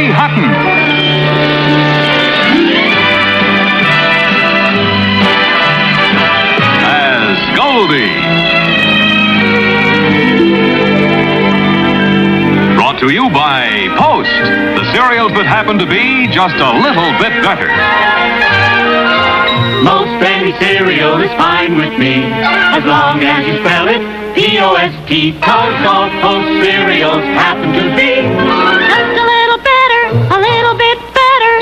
Betty Hutton. As Goldie. Brought to you by Post, the cereals that happen to be just a little bit better. Most any cereal is fine with me, as long as you spell it P-O-S-T, 'cause all Post cereals happen to be just a little better, a little bit better.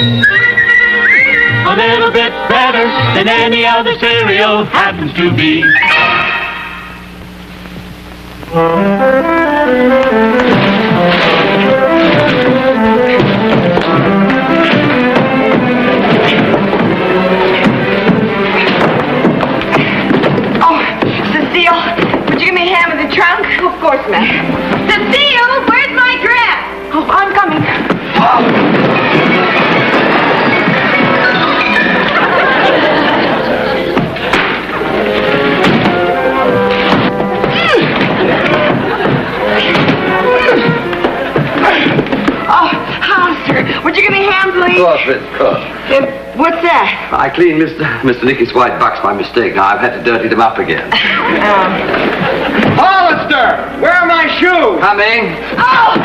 A little bit better than any other cereal happens to be. Of course, ma'am. Cecile, where's my dress? Oh, I'm coming. Oh, Hollister, would you give me a hand, please? Of course, Miss, of course. What's that? I cleaned Mr. Nicky's white bucks by mistake. Now I've had to dirty them up again. Hollister, where are my shoes? Coming. Oh!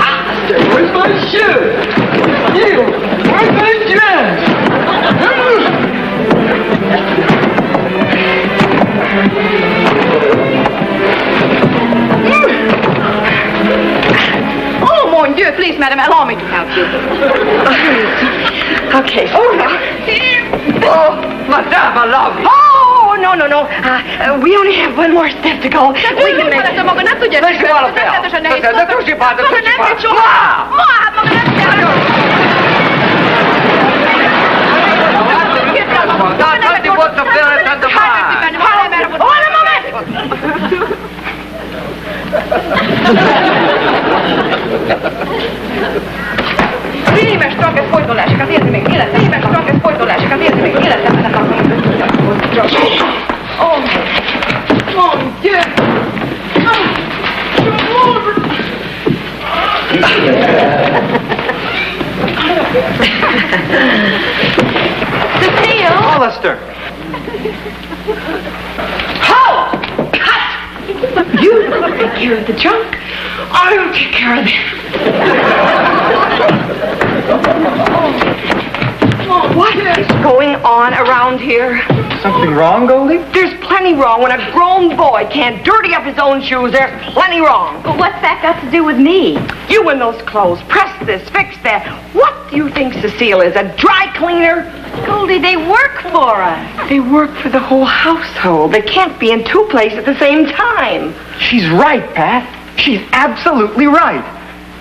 Hollister, where's my shoes? You, where's my dress? Oh, mon Dieu, please, madam, allow me to help you. Okay. Oh, Madame, I love you. Oh, no. We only have one more step to go. We can make it. Éves Strongest folytolásokat érzi még életem. Éves Strongest folytolásokat érzi még életem. Oh, mon Dieu. Cecile. Hollister. Howell! Cut! You take care of the junk. I'll take care of it. What is going on around here? Something wrong, Goldie? There's plenty wrong. When a grown boy can't dirty up his own shoes, there's plenty wrong. But what's that got to do with me? You in those clothes. Press this, fix that. What do you think Cecile is, a dry cleaner? Goldie, they work for us. They work for the whole household. They can't be in two places at the same time. She's right, Pat. She's absolutely right.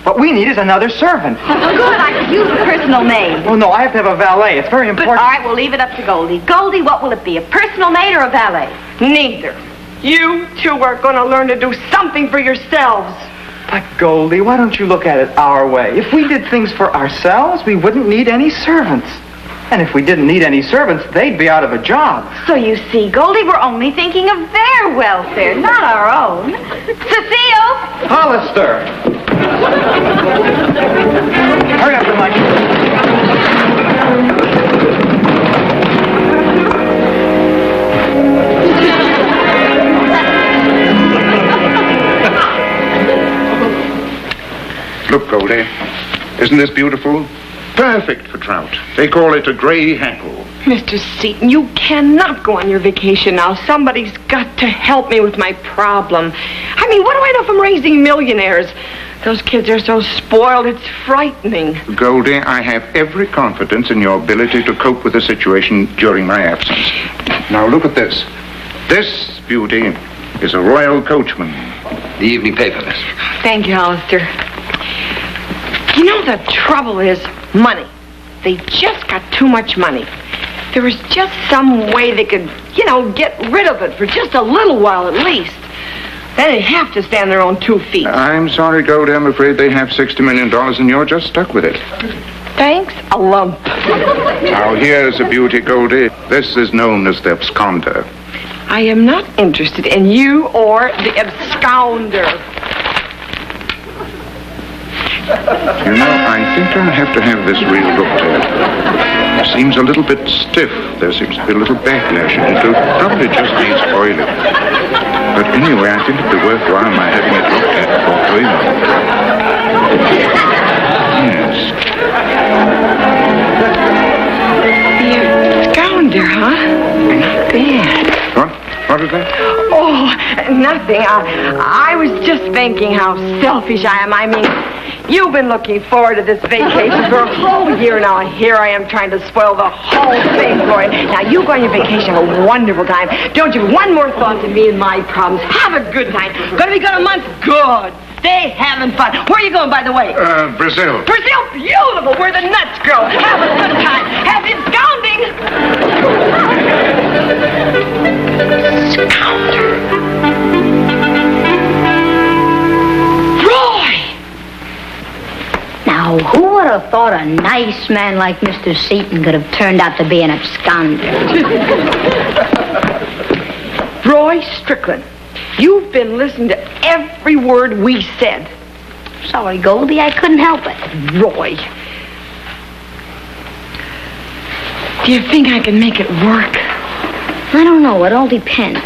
What we need is another servant. Good, I could use a personal maid. Oh, no, I have to have a valet. It's very All important. right, we'll leave it up to Goldie. Goldie, what will it be, a personal maid or a valet? Neither. You two are going to learn to do something for yourselves. But, Goldie, why don't you look at it our way? If we did things for ourselves, we wouldn't need any servants. And if we didn't need any servants, they'd be out of a job. So you see, Goldie, we're only thinking of their welfare, not our own. Cecile! Hollister! Hurry up, Mike. Look, Goldie, isn't this beautiful? Perfect for trout. They call it a gray hackle. Mr. Seaton, you cannot go on your vacation now. Somebody's got to help me with my problem. I mean, what do I know from raising millionaires? Those kids are so spoiled, it's frightening. Goldie, I have every confidence in your ability to cope with the situation during my absence. Now, look at this. This beauty is a royal coachman. The evening paper, miss. Thank you, Hollister. You know, the trouble is money. They just got too much money. There was just some way they could, get rid of it for just a little while at least. Then they have to stand on their own 2 feet. I'm sorry, Goldie. I'm afraid they have $60 million and you're just stuck with it. Thanks, a lump. Now, here's a beauty, Goldie. This is known as the absconder. I am not interested in you or the abscounder. You know, I think I'll have to have this reel looked at. It seems a little bit stiff. There seems to be a little backlash. It'll probably just needs oiling. But anyway, I think it'd be worthwhile my having it looked at before doing it. Yes. The abscounder, huh? Not bad. What is that? Oh, nothing. I was just thinking how selfish I am. I mean, you've been looking forward to this vacation for a whole year now, and here I am trying to spoil the whole thing for you. Now, you go on your vacation, have a wonderful time. Don't give one more thought to me and my problems. Have a good time. Gonna be gone a month? Good. Stay having fun. Where are you going, by the way? Brazil. Brazil, beautiful. Where the nuts grow. Have a good time. Have it sounding. Now, who would have thought a nice man like Mr. Seton could have turned out to be an absconder? Roy Strickland, you've been listening to every word we said. Sorry, Goldie, I couldn't help it. Roy, do you think I can make it work? I don't know. It all depends.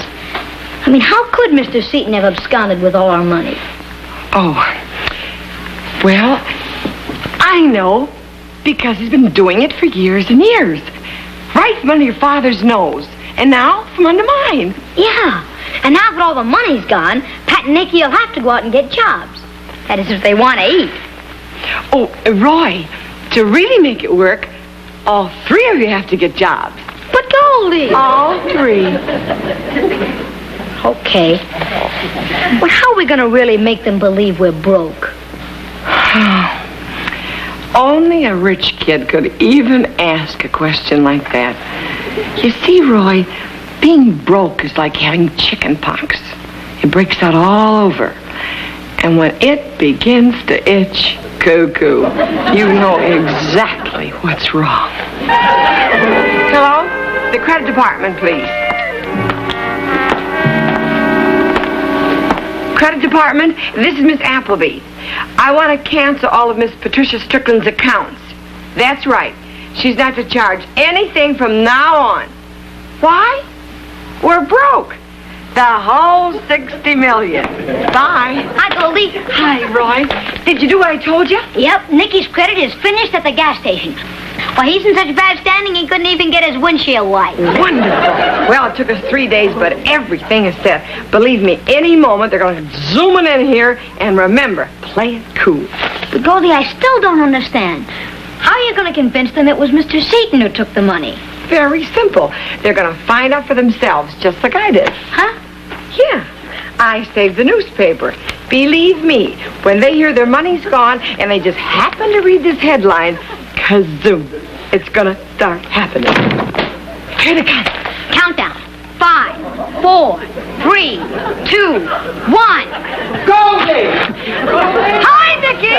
I mean, how could Mr. Seton have absconded with all our money? Oh, well, I know, because he's been doing it for years and years. Right from under your father's nose, and now from under mine. Yeah, and now that all the money's gone, Pat and Nicky will have to go out and get jobs. That is, if they want to eat. Oh, Roy, to really make it work, all 3 of you have to get jobs. But Goldie! All 3. Okay. Well, how are we going to really make them believe we're broke? Only a rich kid could even ask a question like that. You see, Roy, being broke is like having chicken pox. It breaks out all over. And when it begins to itch, cuckoo, you know exactly what's wrong. Hello? The credit department, please. Credit department, this is Miss Appleby. I want to cancel all of Miss Patricia Strickland's accounts. That's right. She's not to charge anything from now on. Why? We're broke. The whole $60 million. Bye. Hi, Goldie. Hi, Roy. Did you do what I told you? Yep, Nicky's credit is finished at the gas station. Well, he's in such bad standing he couldn't even get his windshield wiped. Wonderful. Well, it took us 3 days, but everything is set. Believe me, any moment they're going to zoom in here. And remember, play it cool. But, Goldie, I still don't understand. How are you going to convince them it was Mr. Seton who took the money? Very simple. They're going to find out for themselves, just like I did. Huh? Yeah. I saved the newspaper. Believe me, when they hear their money's gone and they just happen to read this headline, kazoom, it's gonna start happening. Here they come. Countdown. 5, 4, 3, 2, 1. Goldie! Hi, Nicky!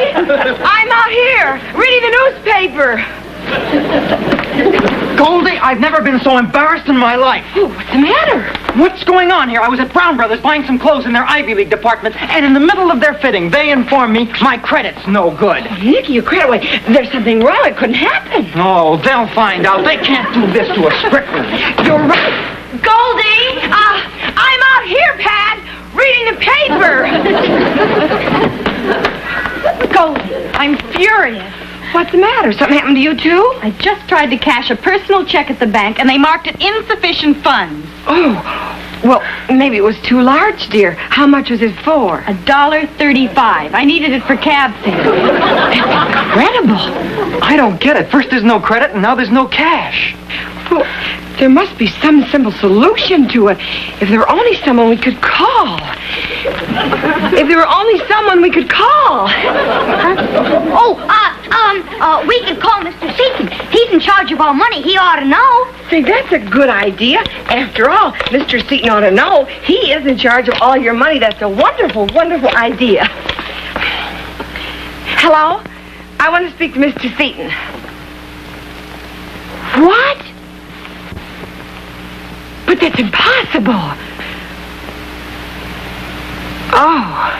I'm out here reading the newspaper. Goldie, I've never been so embarrassed in my life. Oh, what's the matter? What's going on here? I was at Brown Brothers buying some clothes in their Ivy League department, and in the middle of their fitting, they informed me my credit's no good. Nicky, your credit, wait, there's something wrong. It couldn't happen. Oh, they'll find out. They can't do this to a Strickland. You're right. Goldie, I'm out here, Pat, reading the paper. Goldie, I'm furious. What's the matter? Something happened to you, too? I just tried to cash a personal check at the bank, and they marked it insufficient funds. Oh, well, maybe it was too large, dear. How much was it for? $1.35. I needed it for cab fare. Incredible. I don't get it. First there's no credit, and now there's no cash. Well, there must be some simple solution to it. If there were only someone we could call. If there were only someone we could call. Huh? We could call Mr. Seton. He's in charge of our money. He ought to know. Say, that's a good idea. After all, Mr. Seton ought to know he is in charge of all your money. That's a wonderful, wonderful idea. Hello? I want to speak to Mr. Seton. What? But that's impossible. Oh.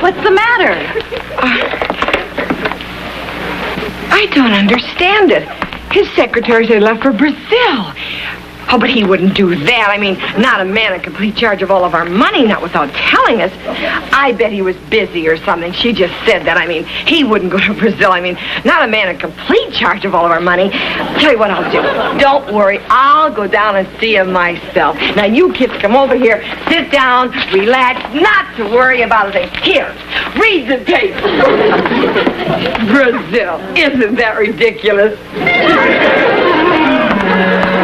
What's the matter? I don't understand it. His secretary said he left for Brazil. Oh, but he wouldn't do that. I mean, not a man in complete charge of all of our money, not without telling us. I bet he was busy or something. She just said that. I mean, he wouldn't go to Brazil. I mean, not a man in complete charge of all of our money. Tell you what I'll do. Don't worry. I'll go down and see him myself. Now, you kids come over here, sit down, relax, not to worry about a thing. Here, read the paper. Brazil. Isn't that ridiculous?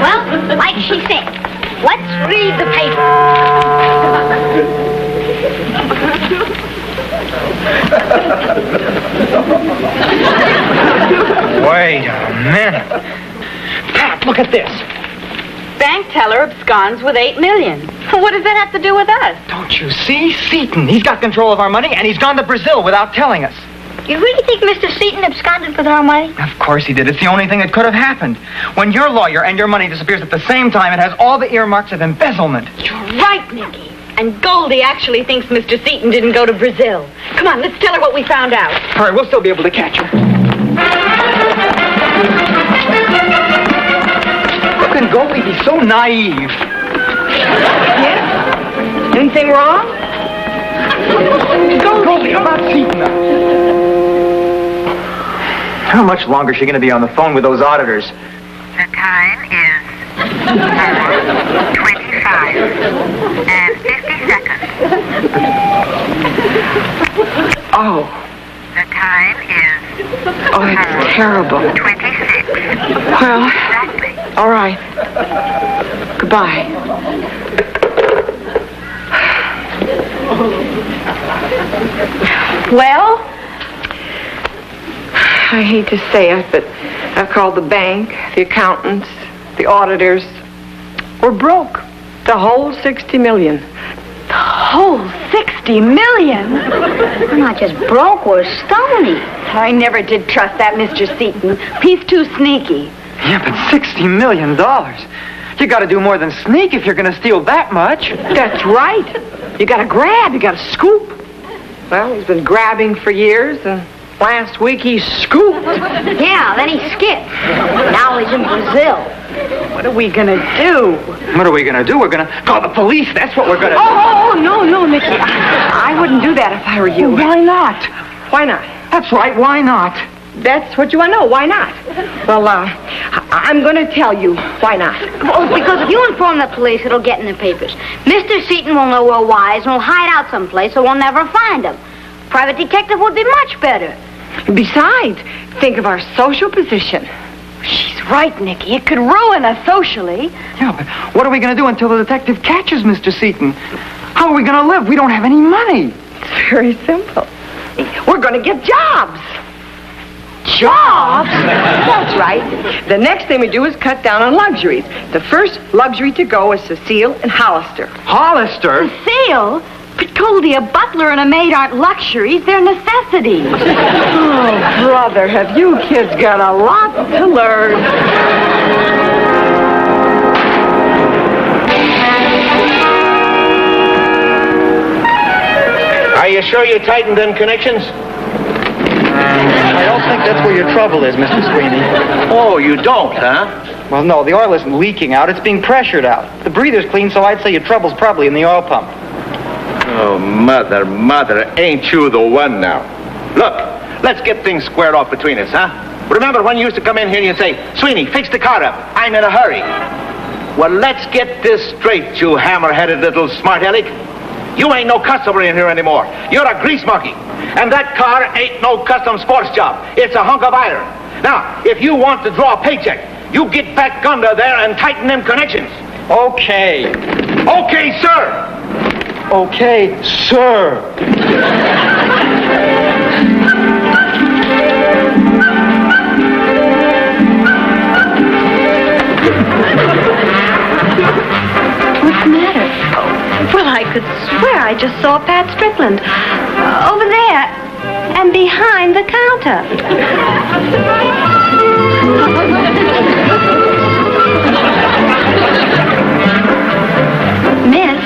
Well, like she said, let's read the paper. Wait a minute. Pat, look at this. Bank teller absconds with $8 million. What does that have to do with us? Don't you see? Seton. He's got control of our money, and he's gone to Brazil without telling us. You really think Mr. Seton absconded with our money? Of course he did. It's the only thing that could have happened. When your lawyer and your money disappears at the same time, it has all the earmarks of embezzlement. You're right, Nicky. And Goldie actually thinks Mr. Seton didn't go to Brazil. Come on, let's tell her what we found out. All right, we'll still be able to catch her. How can Goldie be so naive? Yeah? Anything wrong? Goldie, about Seton. How much longer is she going to be on the phone with those auditors? The time is 4:25 and 50 seconds. Oh. The time is Oh, it's terrible. 26. Well, Exactly. all right. Goodbye. Well? I hate to say it, but I've called the bank, the accountants, the auditors. We're broke. The whole $60 million. The whole $60 million? We're not just broke, we're stony. I never did trust that Mr. Seton. He's too sneaky. Yeah, but $60 million. You got to do more than sneak if you're going to steal that much. That's right. You got to grab, you got to scoop. Well, he's been grabbing for years, and last week he scooped. Yeah, then he skipped. Now he's in Brazil. What are we gonna do? What are we going to do? We're going to call the police. That's what we're going to do. Oh, no, Nicky. I wouldn't do that if I were you. Why not? Why not? That's right. Why not? That's what you want to know. Why not? Well, I'm going to tell you why not. Oh, because if you inform the police, it'll get in the papers. Mr. Seton will know we're wise and will hide out someplace so we'll never find him. Private detective would be much better. Besides, think of our social position. She's right, Nicky. It could ruin us socially. Yeah, but what are we going to do until the detective catches Mr. Seton? How are we going to live? We don't have any money. It's very simple. We're going to get jobs. Jobs? That's right. The next thing we do is cut down on luxuries. The first luxury to go is Cecile and Hollister. Hollister? Cecile? But Goldie, a butler and a maid aren't luxuries. They're necessities. Oh, brother, have you kids got a lot to learn. Are you sure you tightened them connections? I don't think that's where your trouble is, Mr. Sweeney. Oh, you don't, huh? Well, no, the oil isn't leaking out. It's being pressured out. The breather's clean, so I'd say your trouble's probably in the oil pump. Oh, mother, ain't you the one now? Look, let's get things squared off between us, huh? Remember when you used to come in here and you'd say, Sweeney, fix the car up. I'm in a hurry. Well, let's get this straight, you hammer-headed little smart aleck. You ain't no customer in here anymore. You're a grease monkey. And that car ain't no custom sports job. It's a hunk of iron. Now, if you want to draw a paycheck, you get back under there and tighten them connections. Okay. Okay, sir. Okay, sir. just saw Pat Strickland. Over there. And behind the counter. Miss.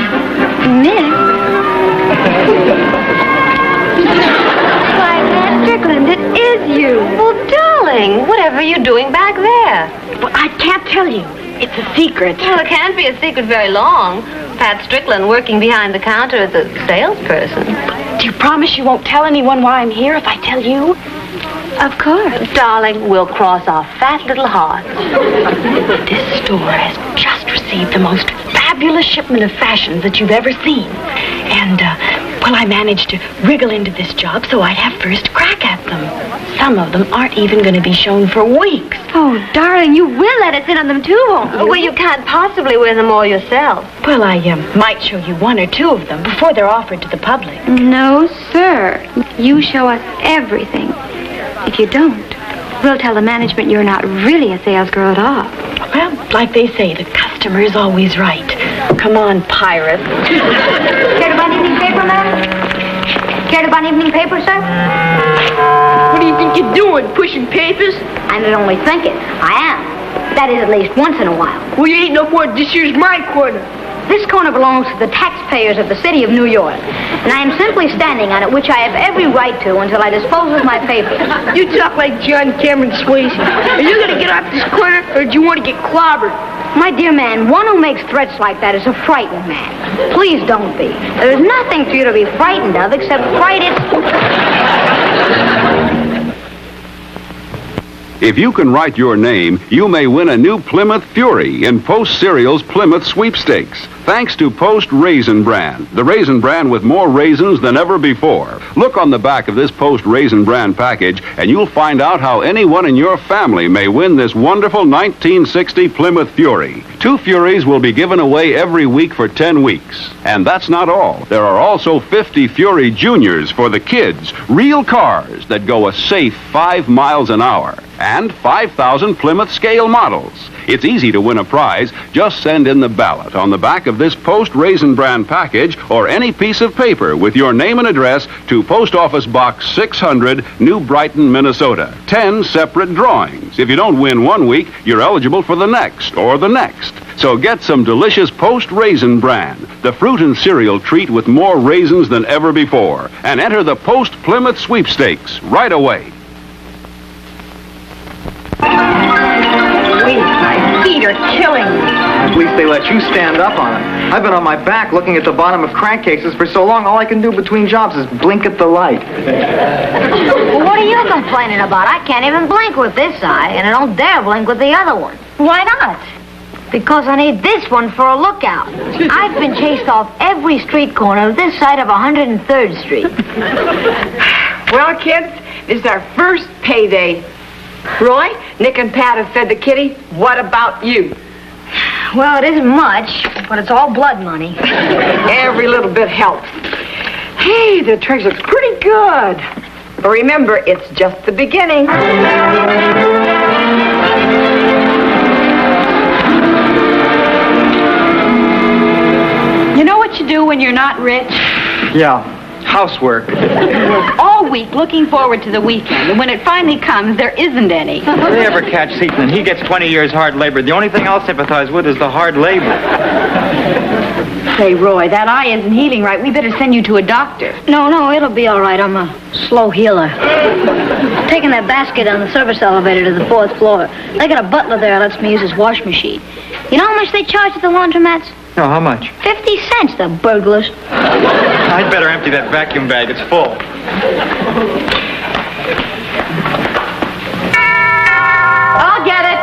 Why, Pat Strickland, it is you. Well, darling, whatever are you doing back there? Well, I can't tell you. It's a secret. Well, it can't be a secret very long. Pat Strickland working behind the counter as a salesperson. Do you promise you won't tell anyone why I'm here if I tell you? Of course. Darling, we'll cross our fat little hearts. This store has just received the most fabulous shipment of fashions that you've ever seen. And, well, I managed to wriggle into this job so I'd have first crack at them. Some of them aren't even going to be shown for weeks. Oh, darling, you will let us in on them too, won't you? Well, you can't possibly wear them all yourself. Well, I might show you one or two of them before they're offered to the public. No, sir. You show us everything. If you don't, we'll tell the management you're not really a salesgirl at all. Well, like they say, the customer is always right. Come on, pirate. Care to buy an evening paper, ma'am? Care to buy an evening paper, sir? What do you think you're doing, pushing papers? I don't only think it. I am. That is, at least once in a while. Well, you ain't no more. This here's my corner. This corner belongs to the taxpayers of the city of New York, and I am simply standing on it, which I have every right to until I dispose of my papers. You talk like John Cameron Swayze. Are you going to get off this corner, or do you want to get clobbered? My dear man, one who makes threats like that is a frightened man. Please don't be. There is nothing for you to be frightened of except fright itself. If you can write your name, you may win a new Plymouth Fury in Post Cereal's Plymouth Sweepstakes. Thanks to Post Raisin Bran, the raisin bran with more raisins than ever before. Look on the back of this Post Raisin Bran package, and you'll find out how anyone in your family may win this wonderful 1960 Plymouth Fury. 2 Furies will be given away every week for 10 weeks. And that's not all. There are also 50 Fury Juniors for the kids, real cars that go a safe 5 miles an hour, and 5,000 Plymouth scale models. It's easy to win a prize. Just send in the ballot on the back of this Post Raisin Bran package or any piece of paper with your name and address to Post Office Box 600, New Brighton, Minnesota. 10 separate drawings. If you don't win one week, you're eligible for the next or the next. So get some delicious Post Raisin Bran, the fruit and cereal treat with more raisins than ever before, and enter the Post Plymouth Sweepstakes right away. My feet are killing me. At least they let you stand up on it. I've been on my back looking at the bottom of crankcases for so long, all I can do between jobs is blink at the light. Well, what are you complaining about? I can't even blink with this eye, and I don't dare blink with the other one. Why not? Because I need this one for a lookout. I've been chased off every street corner of this side of 103rd Street. Well, kids, this is our first payday. Roy, Nick and Pat have fed the kitty. What about you? Well, it isn't much, but it's all blood money. Every little bit helps. Hey, the treasure looks pretty good. But remember, it's just the beginning. You know what you do when you're not rich? Yeah, housework. Work all week looking forward to the weekend, and when it finally comes, there isn't any. If they ever catch Seaton and he gets 20 years hard labor, the only thing I'll sympathize with is the hard labor. Say, Roy, that eye isn't healing right. We better send you to a doctor. No, it'll be all right. I'm a slow healer. Taking that basket on the service elevator to the 4th floor. They got a butler there that lets me use his wash machine. You know how much they charge at the laundromats? No, how much? 50 cents, the burglars. I'd better empty that vacuum bag. It's full. I'll get it.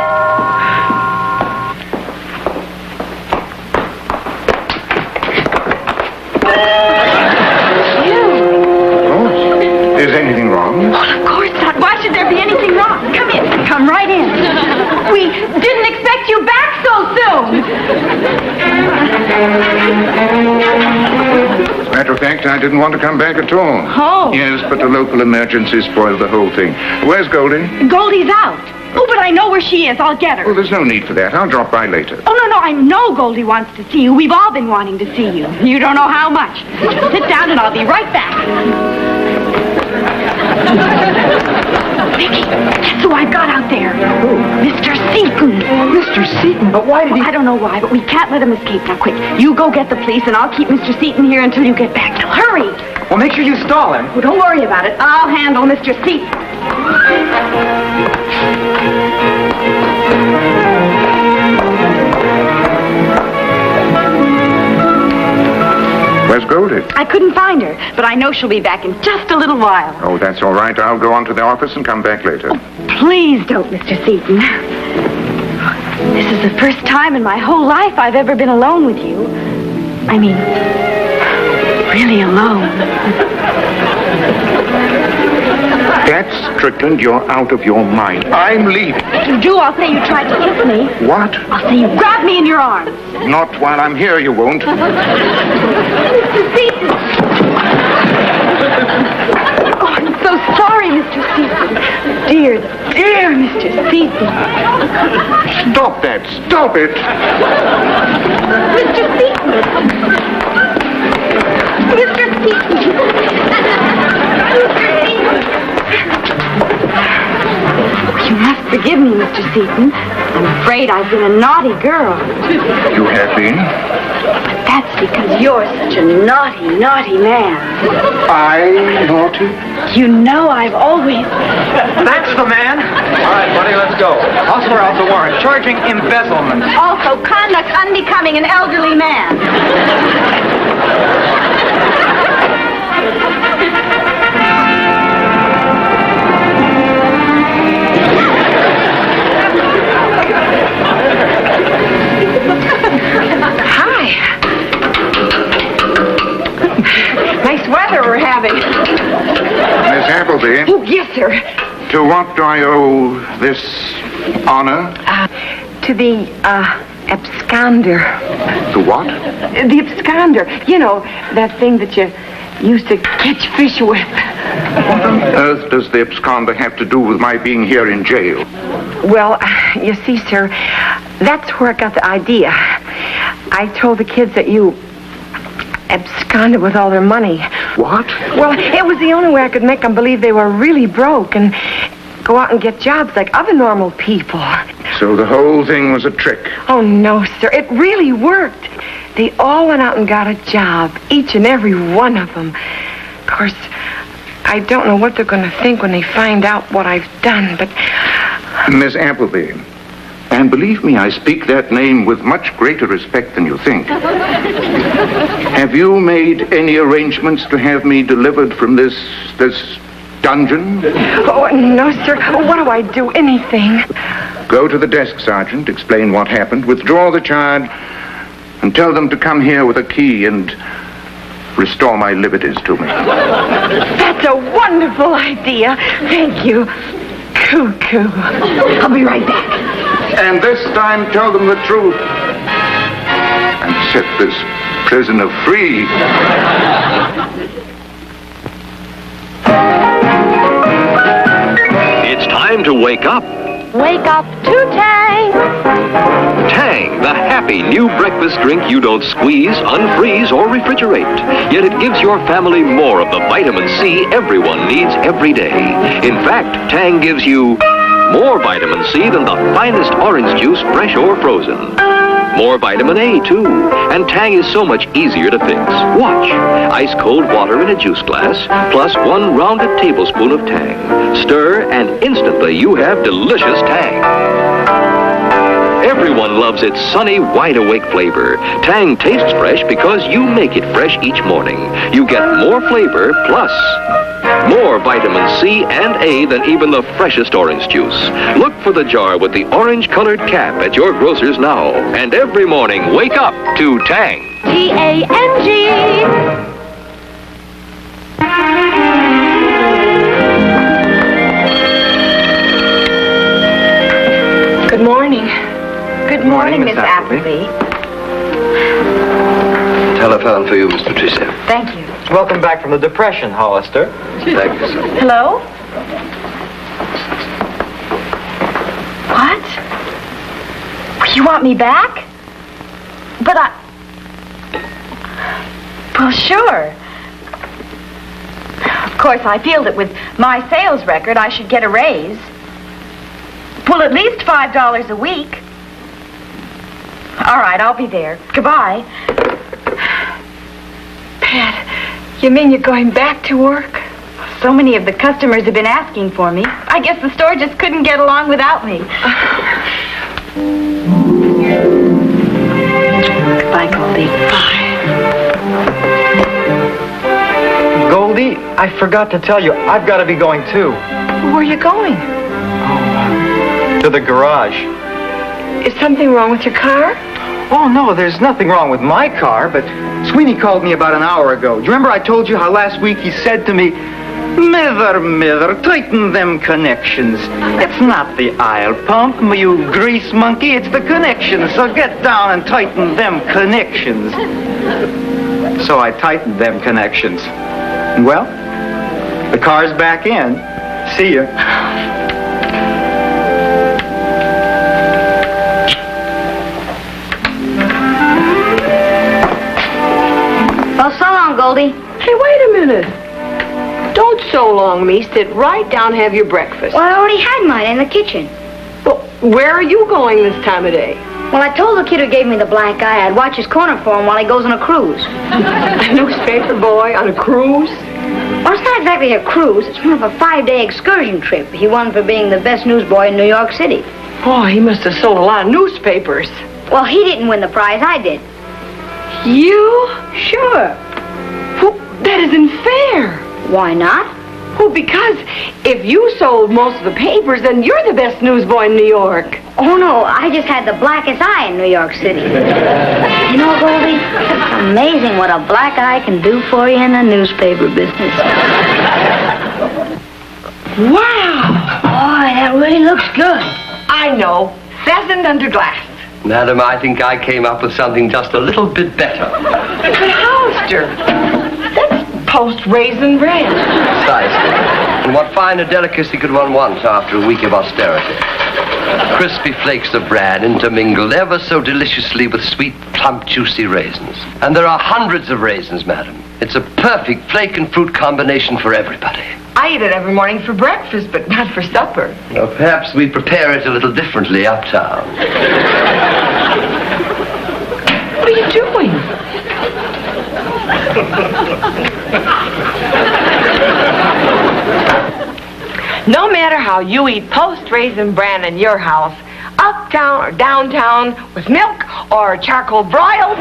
Oh, is anything wrong? Well, of course not. Why should there be anything wrong? Come in. Come right in. We didn't expect you back so soon. Matter of fact, I didn't want to come back at all. Oh. Yes, but the local emergency spoiled the whole thing. Where's Goldie? Goldie's out. Oh, but I know where she is. I'll get her. Well, there's no need for that. I'll drop by later. Oh, no, I know Goldie wants to see you. We've all been wanting to see you. You don't know how much. Just sit down and I'll be right back. Vicky, that's who I've got out there. Who? Mr. Seaton. Mr. Seaton? But why did he... I don't know why, but we can't let him escape. Now, quick. You go get the police, and I'll keep Mr. Seaton here until you get back. Now, hurry. Well, make sure you stall him. Oh, don't worry about it. I'll handle Mr. Seaton. Where's Goldie? I couldn't find her, but I know she'll be back in just a little while. Oh, that's all right. I'll go on to the office and come back later. Please don't, Mr. Seaton. This is the first time in my whole life I've ever been alone with you. I mean, really alone. That's Strickland. You're out of your mind. I'm leaving. If you do, I'll say you tried to kiss me. What? I'll say you grabbed me in your arms. Not while I'm here, you won't. Mr. Seaton! Oh, I'm so sorry, Mr. Seaton. Dear Mr. Seaton. Stop that. Stop it. Mr. Seaton! Mr. Seaton! You must forgive me, Mr. Seaton. I'm afraid I've been a naughty girl. You have been? That's because you're such a naughty, naughty man. I naughty? You know I've always... That's the man. All right, buddy, let's go. I'll swear out the warrant. Charging embezzlement. Also, conduct unbecoming an elderly man. Nice weather we're having. Miss Appleby? Oh, yes, sir. To what do I owe this honor? To the, absconder. To what? The absconder. You know, that thing that you used to catch fish with. What on earth does the absconder have to do with my being here in jail? Well, you see, sir, that's where I got the idea. I told the kids that you absconded with all their money. What? Well, it was the only way I could make them believe they were really broke and go out and get jobs like other normal people. So the whole thing was a trick. Oh, no, sir. It really worked. They all went out and got a job, each and every one of them. Of course, I don't know what they're going to think when they find out what I've done, but... Miss Appleby, and believe me, I speak that name with much greater respect than you think. Have you made any arrangements to have me delivered from this dungeon? Oh, no, sir. What do I do? Anything. Go to the desk, Sergeant, explain what happened, withdraw the charge, and tell them to come here with a key and restore my liberties to me. That's a wonderful idea. Thank you. Cuckoo. I'll be right back. And this time tell them the truth. And set this prisoner free. It's time to wake up. Wake up to Tang. Tang, the happy new breakfast drink you don't squeeze, unfreeze, or refrigerate. Yet it gives your family more of the vitamin C everyone needs every day. In fact, Tang gives you more vitamin C than the finest orange juice, fresh or frozen. More vitamin A, too. And Tang is so much easier to fix. Watch. Ice cold water in a juice glass, plus 1 rounded tablespoon of Tang. Stir, and instantly you have delicious Tang. Everyone loves its sunny, wide-awake flavor. Tang tastes fresh because you make it fresh each morning. You get more flavor, plus more vitamin C and A than even the freshest orange juice. Look for the jar with the orange-colored cap at your grocer's now. And every morning, wake up to Tang. T-A-N-G. Good morning. Good morning, Miss Appleby. Telephone for you, Miss Patricia. Thank you. Welcome back from the Depression, Hollister. Thank you, sir. Hello? You want me back? But well, sure. Of course, I feel that with my sales record, I should get a raise. Well, at least $5 a week. All right, I'll be there. Goodbye. Pat, you mean you're going back to work? So many of the customers have been asking for me. I guess the store just couldn't get along without me. Goodbye, Goldie. Bye. Goldie, I forgot to tell you, I've got to be going too. Where are you going? To the garage. Is something wrong with your car? Oh, no, there's nothing wrong with my car, but Sweeney called me about an hour ago. Do you remember I told you how last week he said to me, Mither, tighten them connections. It's not the oil pump, you grease monkey, it's the connections. So get down and tighten them connections. So I tightened them connections. Well, the car's back in. See ya. Well, so long, Goldie. Hey, wait a minute. Don't so long me. Sit right down and have your breakfast. Well, I already had mine in the kitchen. Well, where are you going this time of day? Well, I told the kid who gave me the black eye I'd watch his corner for him while he goes on a cruise. A newspaper boy on a cruise? Well, it's not exactly a cruise. It's more of a 5-day excursion trip. He won for being the best newsboy in New York City. Boy, he must have sold a lot of newspapers. Well, he didn't win the prize. I did. You? Sure. Well, that isn't fair. Why not? Well, because if you sold most of the papers, then you're the best newsboy in New York. Oh, no, I just had the blackest eye in New York City. You know, Goldie, it's amazing what a black eye can do for you in the newspaper business. Wow! Boy, that really looks good. I know. Pheasant under glass. Madam, I think I came up with something just a little bit better. But Hollister, that's post-raisin bread. Precisely. And what finer delicacy could one want after a week of austerity? Crispy flakes of bran intermingled ever so deliciously with sweet, plump, juicy raisins. And there are hundreds of raisins, madam. It's a perfect flake and fruit combination for everybody. I eat it every morning for breakfast, but not for supper. Well, perhaps we prepare it a little differently uptown. What are you doing? No matter how you eat post-raisin bran in your house, uptown or downtown, with milk or charcoal broiled,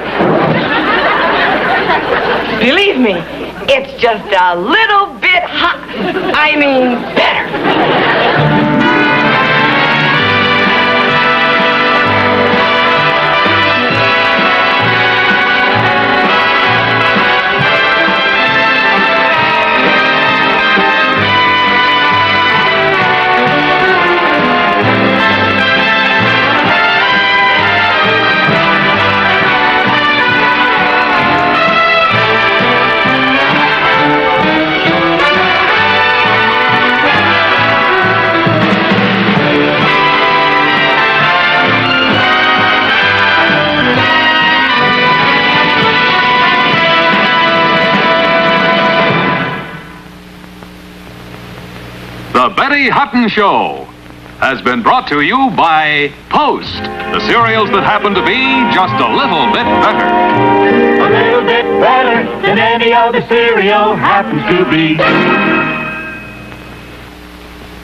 believe me, it's just a little bit hot. I mean, better. The Betty Hutton Show has been brought to you by Post, the cereals that happen to be just a little bit better. A little bit better than any other cereal happens to be.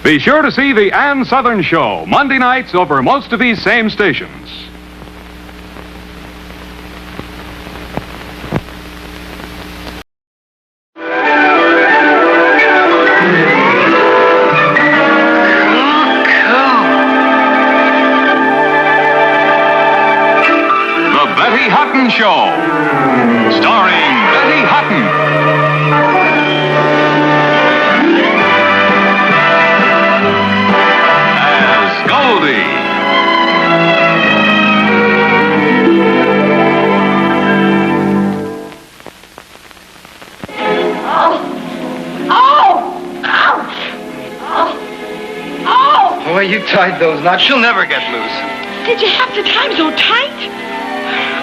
Be sure to see the Ann Southern Show Monday nights over most of these same stations. Show, starring Betty Hutton. As Goldie. Boy, you tied those knots. She'll never get loose. did you have to time so tight?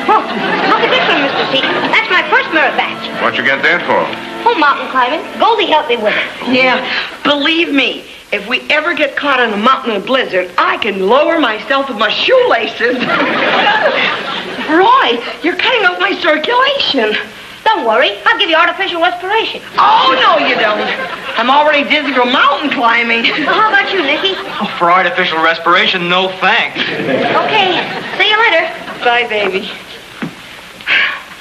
Whoa, look at this one, Mr. Seaton. That's my first merit badge. What'd you get that for? Oh, mountain climbing. Goldie helped me with it. Yeah, believe me, if we ever get caught on a mountain in a blizzard, I can lower myself with my shoelaces. Roy, you're cutting off my circulation. Don't worry. I'll give you artificial respiration. Oh, no, you don't. I'm already dizzy from mountain climbing. Well, how about you, Nicky? Oh, for artificial respiration, no thanks. Okay. See you later. Bye, baby.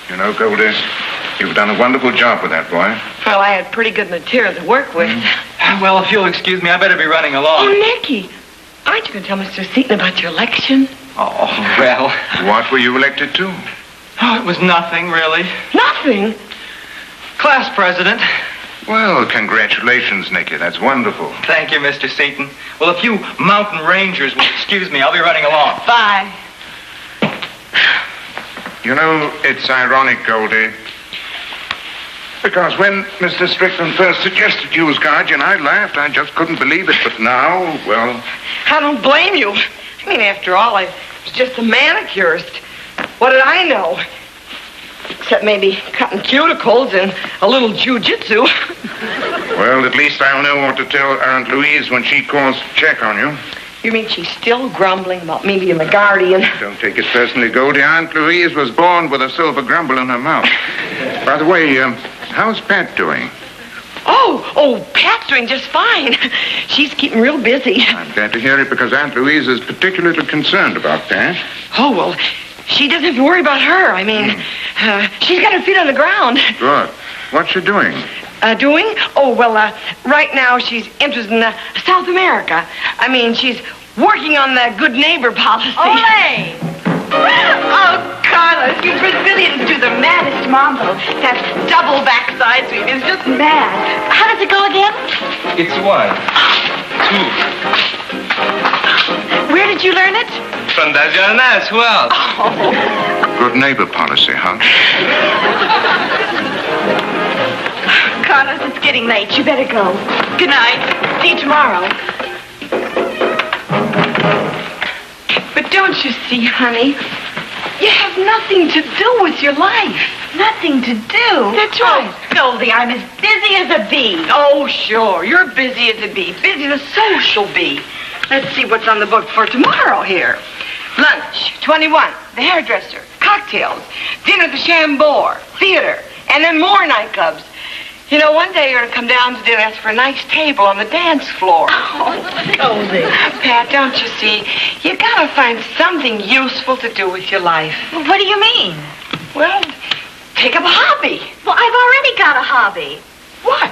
You know, Goldie, you've done a wonderful job with that boy. Well, I had pretty good material to work with. Well, if you'll excuse me, I better be running along. Oh, Nicky, aren't you going to tell Mr. Seaton about your election? Oh, well. What were you elected to? Oh, it was nothing, really. Nothing. Class president. Well, congratulations, Nicky. That's wonderful. Thank you, Mr. Seaton. Well, if you mountain rangers will excuse me, I'll be running along. Bye. You know, it's ironic, Goldie. Because when Mr. Strickland first suggested you as guardian, I laughed. I just couldn't believe it. But now, well... I don't blame you. I mean, after all, I was just a manicurist. What did I know? Except maybe cutting cuticles and a little jujitsu. Well, at least I'll know what to tell Aunt Louise when she calls to check on you. You mean she's still grumbling about me being the guardian? Don't take it personally, Goldie. Aunt Louise was born with a silver grumble in her mouth. By the way, how's Pat doing? Oh, Pat's doing just fine. She's keeping real busy. I'm glad to hear it because Aunt Louise is particularly concerned about Pat. Oh, well, she doesn't have to worry about her. I mean, she's got her feet on the ground. Good. What's she doing? Doing? Oh, well, right now she's interested in South America. I mean, she's working on the good neighbor policy. Ole! Oh, Carlos, you Brazilians do the maddest mambo. That double backside sweep is just mad. How does it go again? It's 1, 2. Where did you learn it? Fantasia Nas, who else? Good neighbor policy, huh? Carlos, it's getting late. You better go. Good night. See you tomorrow. But don't you see, honey? You have nothing to do with your life. Nothing to do. That's right. Oh, Goldie, I'm as busy as a bee. Oh, sure. You're busy as a bee. Busy as a social bee. Let's see what's on the book for tomorrow here. Lunch, 21, the hairdresser, cocktails, dinner at the Chambord, theater, and then more nightclubs. You know, one day you're going to come down to dinner and ask for a nice table on the dance floor. Oh, Goldie. Pat, don't you see? You got to find something useful to do with your life. What do you mean? Well, take up a hobby. Well, I've already got a hobby. What?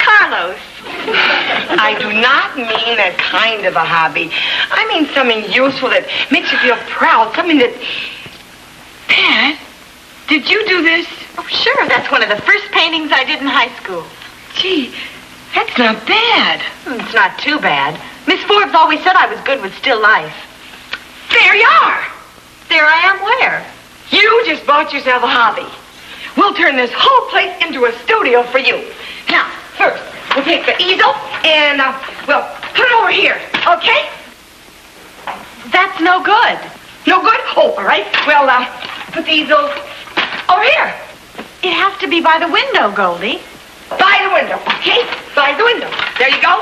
Carlos. I do not mean that kind of a hobby. I mean something useful that makes you feel proud. Something that... Pat, did you do this? Oh, sure. That's one of the first paintings I did in high school. Gee, that's not bad. It's not too bad. Miss Forbes always said I was good with still life. There you are. There I am where? You just bought yourself a hobby. We'll turn this whole place into a studio for you. Now, first, we'll take the easel and, we'll put it over here, okay? That's no good. No good? Oh, all right. Well, put the easel over here. It has to be by the window, Goldie. By the window, okay? By the window. There you go.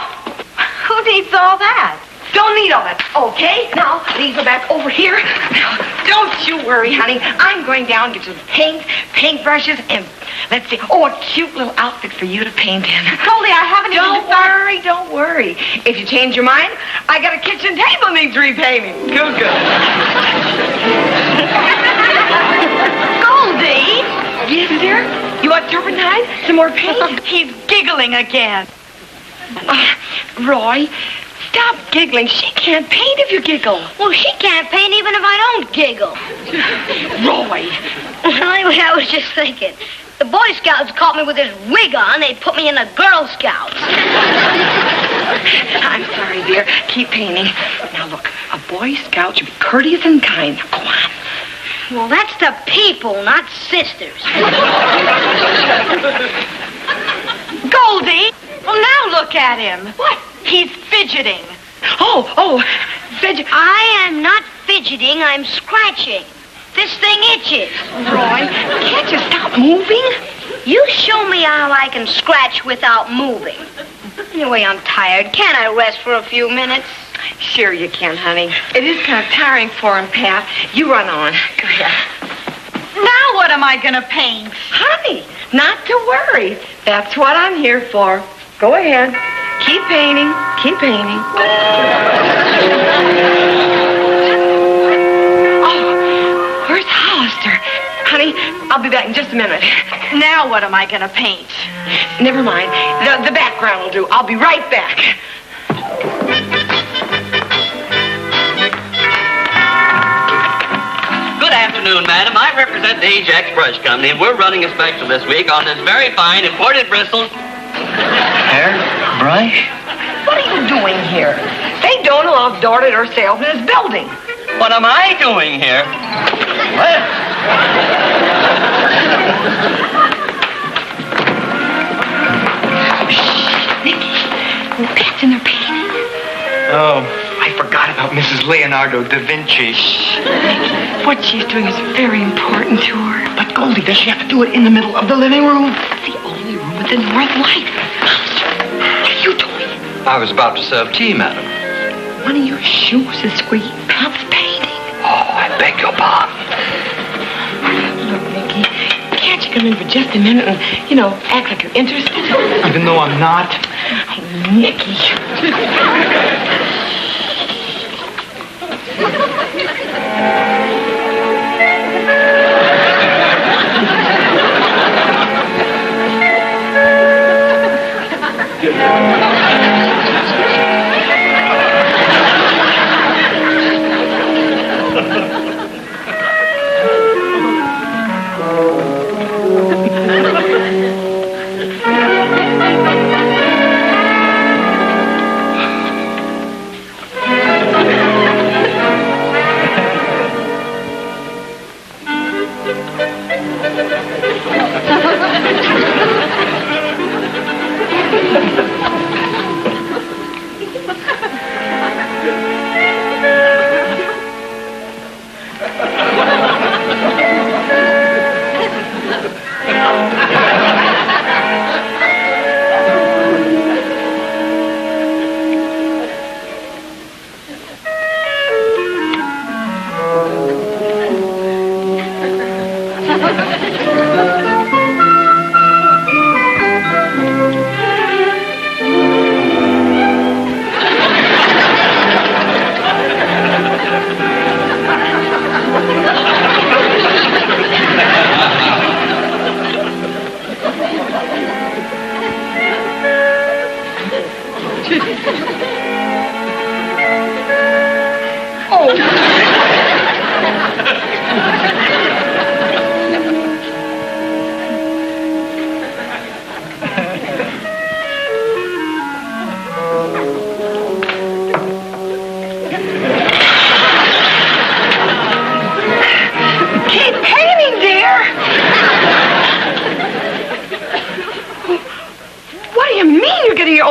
Who needs all that? Don't need all that. Okay, now, these are back over here. Now, don't you worry, honey. I'm going down to get some paintbrushes, and let's see. Oh, a cute little outfit for you to paint in. Goldie, I haven't Don't worry. If you change your mind, I got a kitchen table needs repainting. Good. Goldie! Yes, dear? You want turpentine? Some more paint? He's giggling again. Roy, stop giggling. She can't paint if you giggle. Well, she can't paint even if I don't giggle. Roy. Anyway, I was just thinking. The Boy Scouts caught me with this wig on. They put me in the Girl Scouts. I'm sorry, dear. Keep painting. Now, look, a Boy Scout should be courteous and kind. Now, go on. Well, that's to people, not sisters. Goldie! Well, now look at him. What? He's fidgeting. Fidget. I am not fidgeting, I'm scratching. This thing itches. Roy, can't you stop moving? You show me how I can scratch without moving. Anyway, I'm tired. Can't I rest for a few minutes? Sure you can, honey. It is kind of tiring for him, Pat. You run on. Go ahead. Now what am I going to paint? Honey, not to worry. That's what I'm here for. Go ahead. Keep painting. Keep painting. Oh, where's Hollister? Honey, I'll be back in just a minute. Now what am I going to paint? Never mind. The background will do. I'll be right back. Good afternoon, madam. I represent the Ajax Brush Company, and we're running a special this week on this very fine imported bristles. Hair? Brush? What are you doing here? They don't allow door-to-door sales in this building. What am I doing here? Nicky, Pat's in there painting. Oh, I forgot about Mrs. Leonardo da Vinci. What she's doing is very important to her. But Goldie, does she have to do it in the middle of the living room? It's the only room with the north light. What are you doing? I was about to serve tea, madam. One of your shoes is squeaking. Pat's painting. Oh, I beg your pardon. Look, Nicky, can't you come in for just a minute and, act like you're interested? Even though I'm not. Oh, Nicky.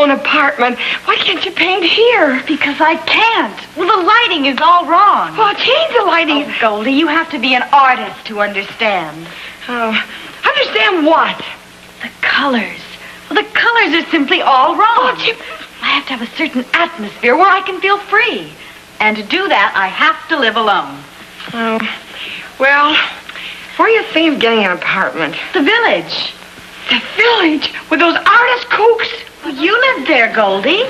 Apartment. Why can't you paint here? Because I can't. Well, the lighting is all wrong. Well, change the lighting. Oh, Goldie, you have to be an artist to understand. Oh, understand what? The colors. Well, the colors are simply all wrong. Oh, I have to have a certain atmosphere where I can feel free. And to do that, I have to live alone. Oh, well, where are you thinking of getting an apartment? The village. The village? With those artist kooks? Well, you lived there, Goldie.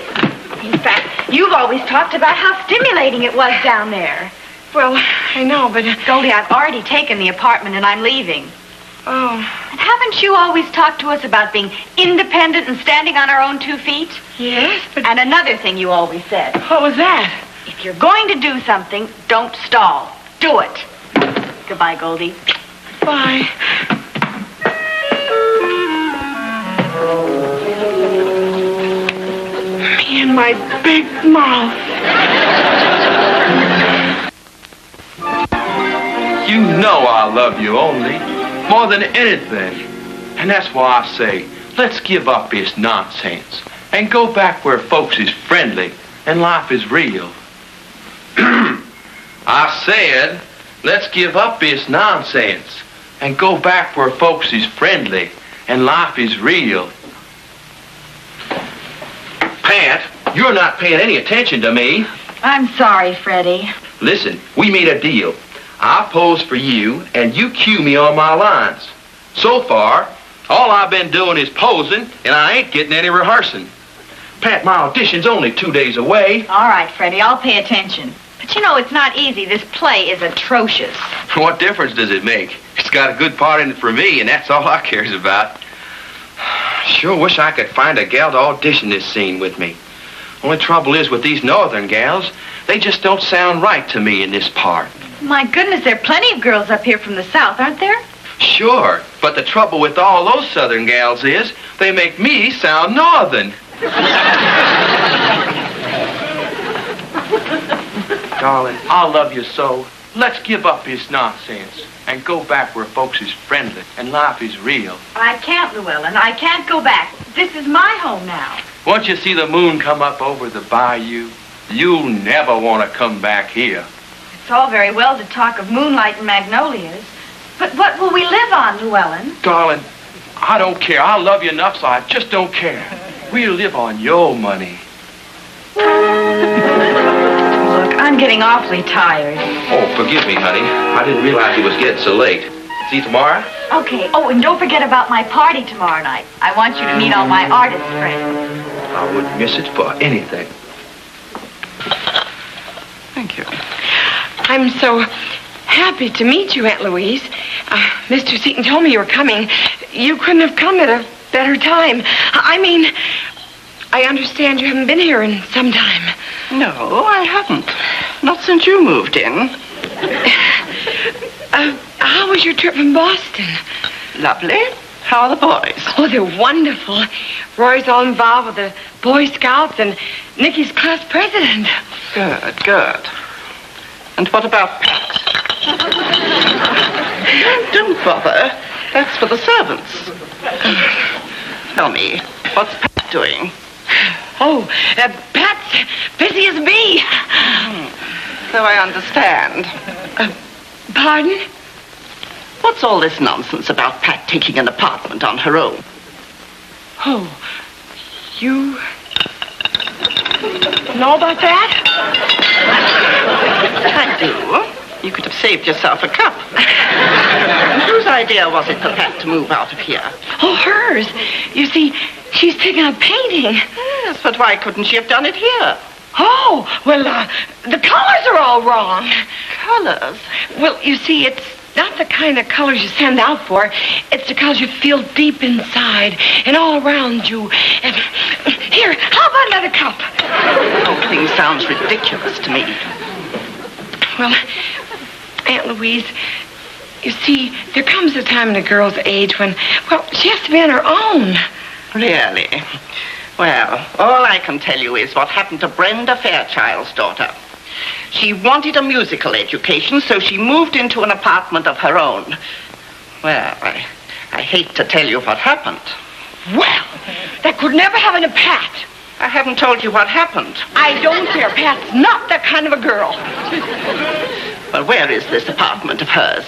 In fact, you've always talked about how stimulating it was down there. Well, I know, but... Goldie, I've already taken the apartment and I'm leaving. Oh. And haven't you always talked to us about being independent and standing on our own 2 feet? Yes, but... And another thing you always said. What was that? If you're going to do something, don't stall. Do it. Goodbye, Goldie. Bye. Me and my big mouth. You know I love you only, more than anything. And that's why I say, let's give up this nonsense and go back where folks is friendly and life is real. I said, let's give up this nonsense and go back where folks is friendly and life is real. Pat, you're not paying any attention to me. I'm sorry, Freddie. Listen, we made a deal. I pose for you, and you cue me on my lines. So far, all I've been doing is posing, and I ain't getting any rehearsing. Pat, my audition's only 2 days away. All right, Freddie, I'll pay attention. But you know, it's not easy. This play is atrocious. What difference does it make? It's got a good part in it for me, and that's all I cares about. Sure wish I could find a gal to audition this scene with me. Only trouble is with these northern gals, they just don't sound right to me in this part. My goodness, there are plenty of girls up here from the south, aren't there? Sure, but the trouble with all those southern gals is they make me sound northern. Darling, I love you so. Let's give up this nonsense and go back where folks is friendly and life is real. I can't, Llewellyn. I can't go back. This is my home now. Once you see the moon come up over the bayou, you'll never want to come back here. It's all very well to talk of moonlight and magnolias, but what will we live on, Llewellyn? Darling, I don't care. I love you enough, so I just don't care. We'll live on your money. Look, I'm getting awfully tired. Oh, forgive me, honey. I didn't realize it was getting so late. See you tomorrow? Okay. Oh, and don't forget about my party tomorrow night. I want you to meet all my artist friends. I wouldn't miss it for anything. Thank you. I'm so happy to meet you, Aunt Louise. Mr. Seaton told me you were coming. You couldn't have come at a better time. I mean, I understand you haven't been here in some time. No, I haven't. Not since you moved in. How was your trip from Boston? Lovely. How are the boys? Oh, they're wonderful. Roy's all involved with the Boy Scouts and Nikki's class president. Good, good. And what about Pat? Don't bother. That's for the servants. Tell me, what's Pat doing? Oh, Pat's busy as a bee. So I understand. Pardon? What's all this nonsense about Pat taking an apartment on her own? Oh, you know about that? I do. You could have saved yourself a cup. And whose idea was it for Pat to move out of here? Oh, hers. You see, she's taking a painting. Yes, but why couldn't she have done it here? Oh, well, the colors are all wrong. Colors? Well, you see, it's not the kind of colors you send out for. It's the colors you feel deep inside and all around you. And here, how about another cup? The whole thing sounds ridiculous to me. Well, Aunt Louise, you see, there comes a time in a girl's age when, well, she has to be on her own. Really? Well, all I can tell you is what happened to Brenda Fairchild's daughter. She wanted a musical education, so she moved into an apartment of her own. Well, I hate to tell you what happened. Well, that could never happen to Pat. I haven't told you what happened. I don't care. Pat's not that kind of a girl. Well, where is this apartment of hers?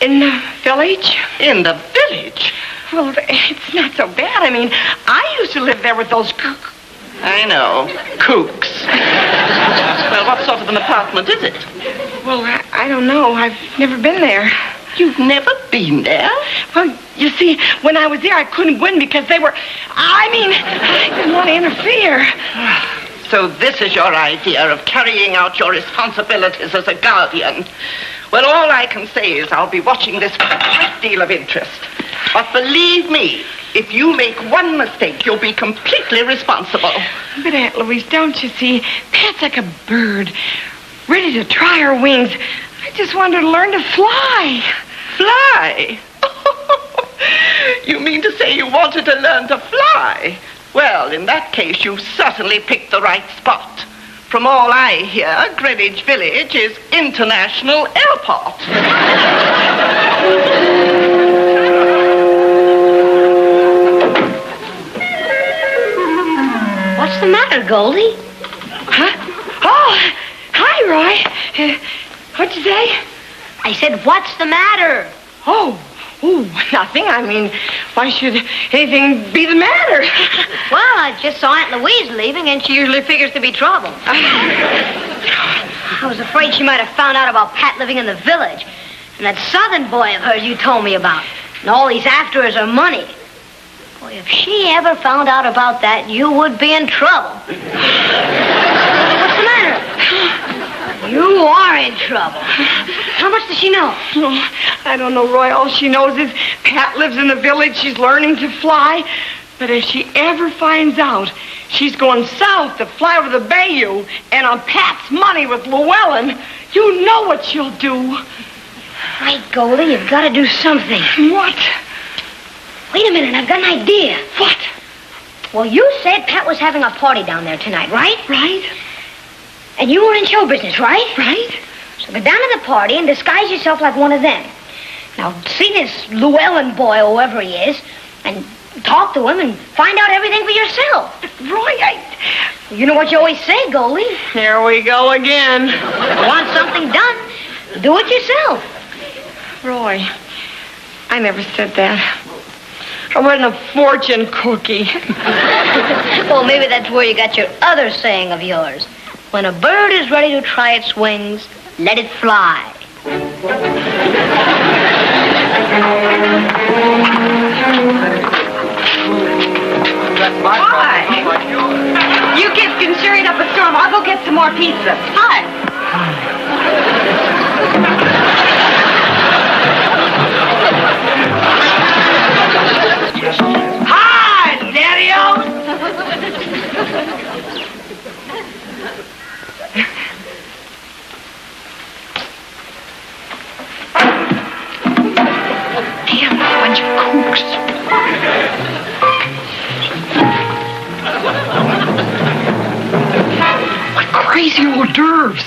In the village? In the village? Well, it's not so bad. I mean, I used to live there with those I know. Kooks. Well, what sort of an apartment is it? Well, I don't know. I've never been there. You've never been there? Well, you see, when I was there, I couldn't go in because they were... I didn't want to interfere. So this is your idea of carrying out your responsibilities as a guardian. Well, all I can say is I'll be watching this with a great deal of interest. But believe me, if you make one mistake, you'll be completely responsible. But, Aunt Louise, don't you see? Pat's like a bird, ready to try her wings. I just want her to learn to fly. Fly? You mean to say you wanted to learn to fly? Well, in that case, you certainly picked the right spot. From all I hear, Greenwich Village is international airport. What's the matter, Goldie? Huh? Oh, hi, Roy. What'd you say? I said, what's the matter? Oh, nothing. I mean, why should anything be the matter? Well, I just saw Aunt Louise leaving, and she usually figures to be trouble. I was afraid she might have found out about Pat living in the village, and that southern boy of hers you told me about, and all he's after is her money. Boy, if she ever found out about that, you would be in trouble. What's the matter? You are in trouble. How much does she know? Oh, I don't know, Roy. All she knows is Pat lives in the village. She's learning to fly. But if she ever finds out, she's going south to fly over the bayou and on Pat's money with Llewellyn, you know what she'll do. Right, Goldie, you've got to do something. What? Wait a minute, I've got an idea. What? Well, you said Pat was having a party down there tonight, right? Right. And you were in show business, right? Right. So go down to the party and disguise yourself like one of them. Now, see this Llewellyn boy, or whoever he is, and talk to him and find out everything for yourself. Roy, You know what you always say, Goldie. Here we go again. You want something done, do it yourself. Roy, I never said that. I wasn't a fortune cookie. Well, maybe that's where you got your other saying of yours. When a bird is ready to try its wings, let it fly. Hi. You kids can cheer it up a storm. I'll go get some more pizza. Hi. Hi, Daddy-o. Damn, bunch of kooks. Like crazy hors d'oeuvres.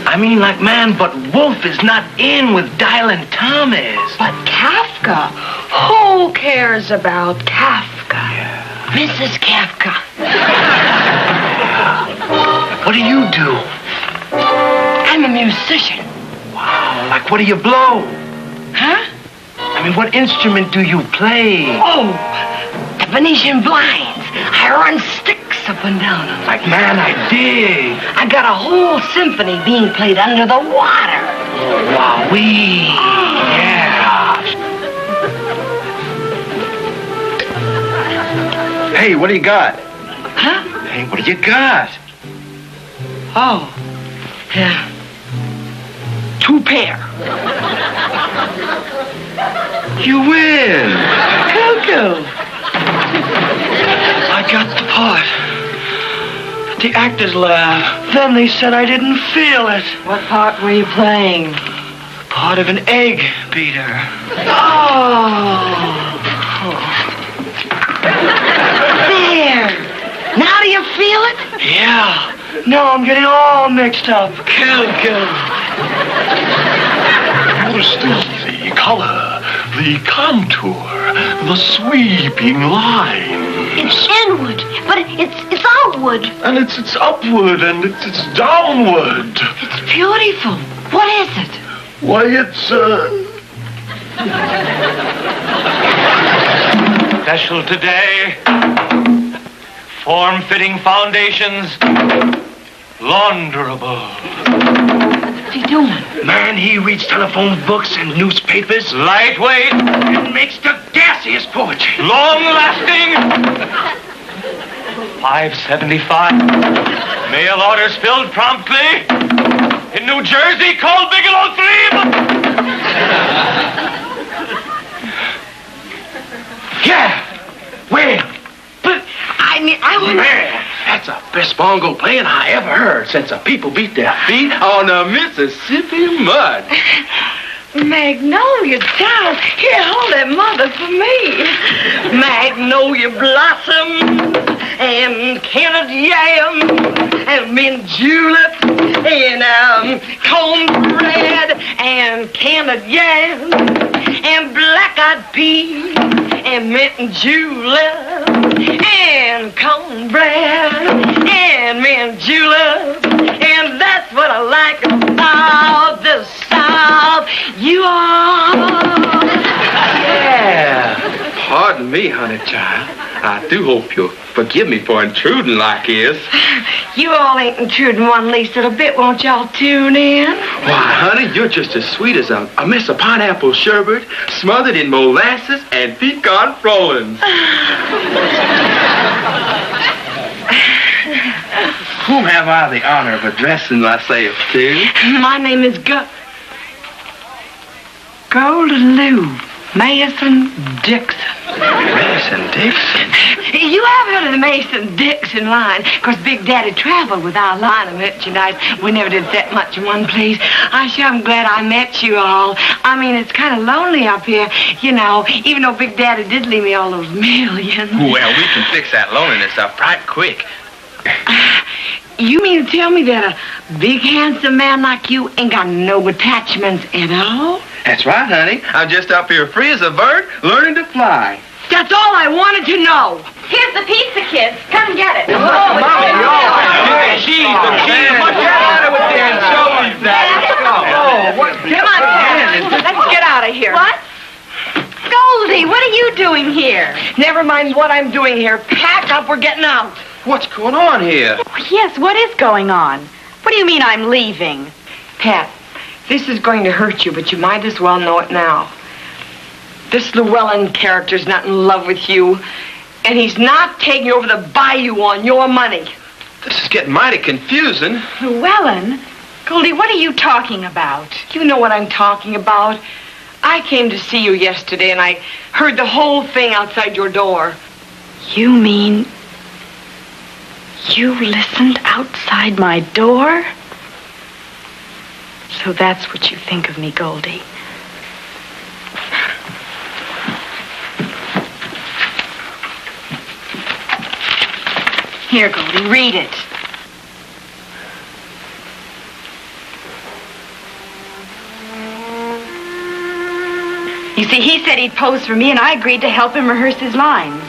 I mean, like, man, but Wolf is not in with Dylan Thomas. But Kafka? Who cares about Kafka? Mrs. Kafka. What do you do? I'm a musician. Wow, like, what do you blow? Huh? I mean, what instrument do you play? Oh, the Venetian blinds. I run sticks up and down them. Like, man, I dig. I got a whole symphony being played under the water. Wowee. Yeah. Hey, what do you got? Huh? Hey, what do you got? Oh, yeah. 2 pair. You win. Cuckoo. I got the part. But the actors laughed. Then they said I didn't feel it. What part were you playing? Part of an egg beater. Oh. There. Now do you feel it? Yeah. No, I'm getting all mixed up. Cuckoo. Understand the color, the contour, the sweeping line. It's inward, but it's outward. And it's upward and it's downward. It's beautiful. What is it? Why, it's, Special today. Form-fitting foundations. Launderable. What's he doing? Man, he reads telephone books and newspapers. Lightweight. It makes the gassiest poetry. Long-lasting. $5.75. Mail orders filled promptly. In New Jersey, called Bigelow Threeb. Yeah. Where? But I wouldn't... Man, that's the best bongo playing I ever heard since the people beat their feet on the Mississippi mud. Magnolia down. Here, hold that mother for me. Magnolia blossom and candied yam and mint julep and cornbread and candied yam and black-eyed peas and mint and julep and cornbread and mint julep. And that's what I like about the South. You are. Yeah. Pardon me, honey child. I do hope you'll forgive me for intruding like this. You all ain't intruding one least little bit. Won't y'all tune in? Why, honey, you're just as sweet as a mess of pineapple sherbet smothered in molasses and pecan frolins. Whom have I the honor of addressing myself to? My name is Golden Lou Mason Dixon. Mason Dixon? You have heard of the Mason-Dixon line. Of course, Big Daddy traveled with our line of merchandise. We never did that much in one place. I sure am glad I met you all. I mean, it's kind of lonely up here, you know, even though Big Daddy did leave me all those millions. Well, we can fix that loneliness up right quick. You mean to tell me that a big, handsome man like you ain't got no attachments at all? That's right, honey. I'm just up here free as a bird, learning to fly. That's all I wanted to know. Here's the pizza, kids. Come and get it. Get on kids. Let's get out of here. What? Goldie, what are you doing here? Never mind what I'm doing here. Pack up, we're getting out. What's going on here? Yes, what is going on? What do you mean I'm leaving? Pat, this is going to hurt you, but you might as well know it now. This Llewellyn character's not in love with you, and he's not taking over the bayou on your money. This is getting mighty confusing. Llewellyn? Goldie, what are you talking about? You know what I'm talking about. I came to see you yesterday, and I heard the whole thing outside your door. You mean you listened outside my door? So that's what you think of me, Goldie. Here, Goldie, read it. You see, he said he'd pose for me, and I agreed to help him rehearse his lines.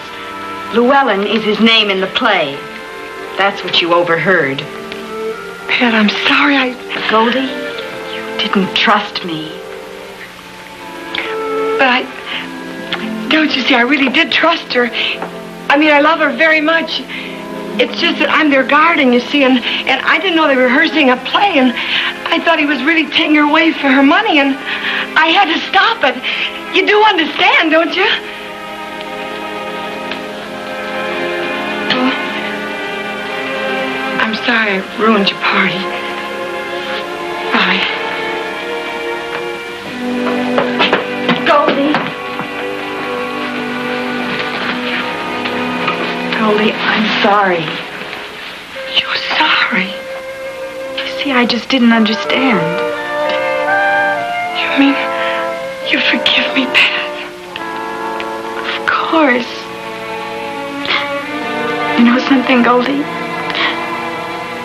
Llewellyn is his name in the play. That's what you overheard. Pat, I'm sorry. Goldie, you didn't trust me. But don't you see, I really did trust her. I mean, I love her very much. It's just that I'm their guardian, you see, and I didn't know they were rehearsing a play, and I thought he was really taking her away for her money, and I had to stop it. You do understand, don't you? Oh, I'm sorry I ruined your party. Bye. Goldie. Goldie, I'm sorry. You're sorry? You see, I just didn't understand. You mean you forgive me, Pat? Of course. You know something, Goldie?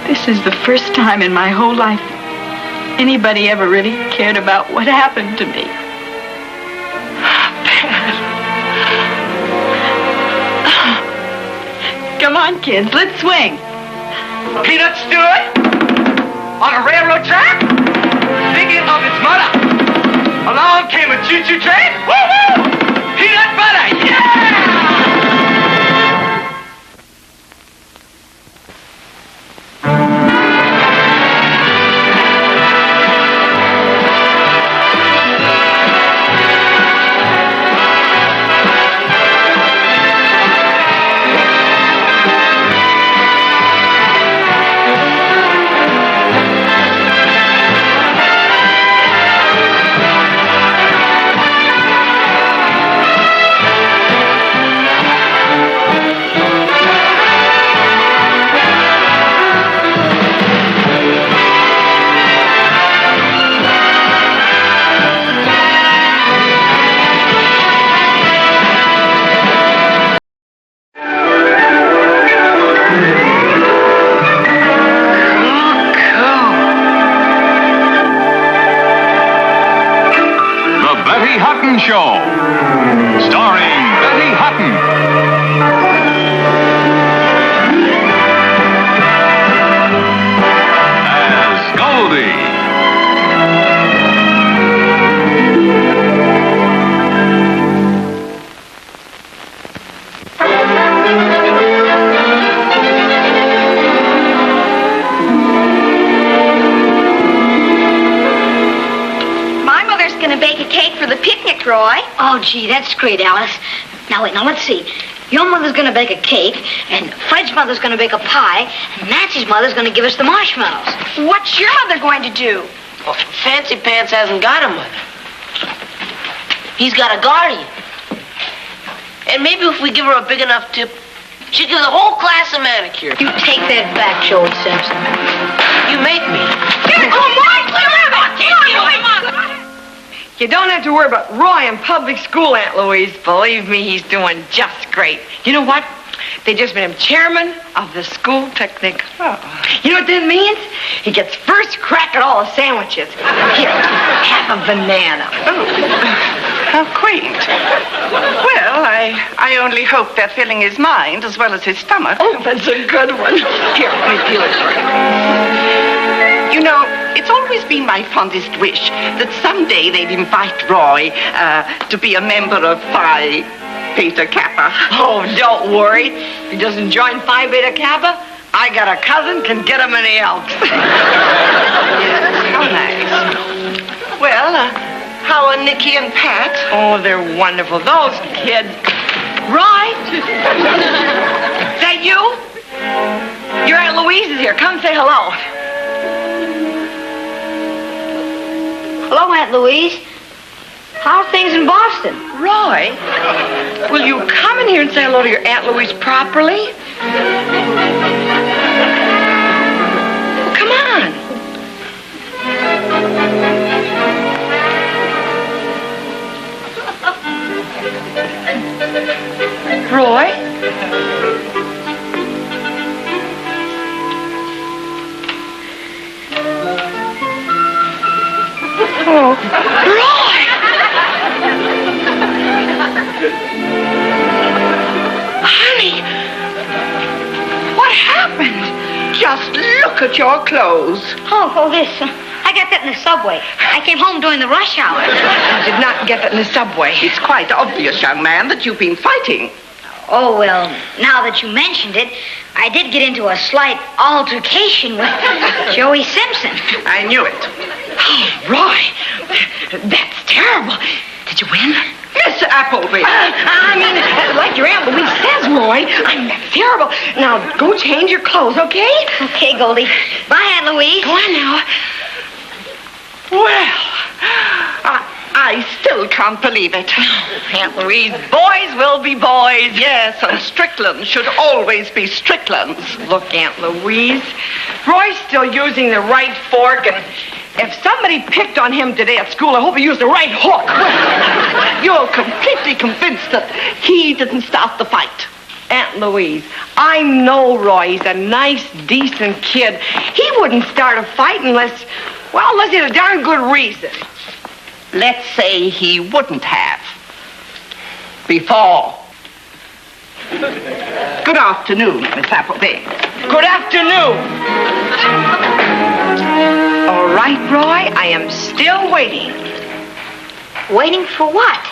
This is the first time in my whole life anybody ever really cared about what happened to me. Come on, kids, let's swing. Peanut stood on a railroad track, thinking of his mother. Along came a choo-choo train. Woo-hoo! Peanut butter, yeah! Roy. Oh, gee, that's great, Alice. Now, wait, let's see. Your mother's going to bake a cake, and Fred's mother's going to bake a pie, and Nancy's mother's going to give us the marshmallows. What's your mother going to do? Well, Fancy Pants hasn't got a mother. He's got a guardian. And maybe if we give her a big enough tip, she'll give the whole class a manicure. You take that back, Joey Simpson. You make me. You don't have to worry about Roy in public school, Aunt Louise. Believe me, he's doing just great. You know what? They just made him chairman of the school picnic. Oh. You know what that means? He gets first crack at all the sandwiches. Here, half a banana. Oh, how quaint. Well, I only hope that filling his mind as well as his stomach. Oh, that's a good one. Here, let me peel it for you. You know, it's always been my fondest wish that someday they'd invite Roy to be a member of Phi Beta Kappa. Oh, don't worry. If he doesn't join Phi Beta Kappa, I got a cousin can get him in the Elks. How nice. Well, how are Nicky and Pat? Oh, they're wonderful. Those kids. Roy? Is that you? Your Aunt Louise is here. Come say hello. Hello, Aunt Louise. How are things in Boston? Roy, will you come in here and say hello to your Aunt Louise properly? Well, come on. Roy? Oh, Roy! Honey, what happened? Just look at your clothes. Oh, this. I got that in the subway. I came home during the rush hour. I did not get that in the subway. It's quite obvious, young man, that you've been fighting. Oh, well, now that you mentioned it, I did get into a slight altercation with Joey Simpson. I knew it. Oh, Roy, that's terrible. Did you win? Miss Appleby. I mean, like your Aunt Louise says, Roy, that's terrible. Now, go change your clothes, okay? Okay, Goldie. Bye, Aunt Louise. Go on now. Well, I still can't believe it. Aunt Louise, boys will be boys. Yes, and Strickland should always be Stricklands. Look, Aunt Louise, Roy's still using the right fork, and if somebody picked on him today at school, I hope he used the right hook. You're completely convinced that he didn't start the fight. Aunt Louise, I know Roy. He's a nice, decent kid. He wouldn't start a fight unless he had a darn good reason. Let's say he wouldn't have. Before. Good afternoon, Miss Appleby. Good afternoon. All right, Roy, I am still waiting. Waiting for what?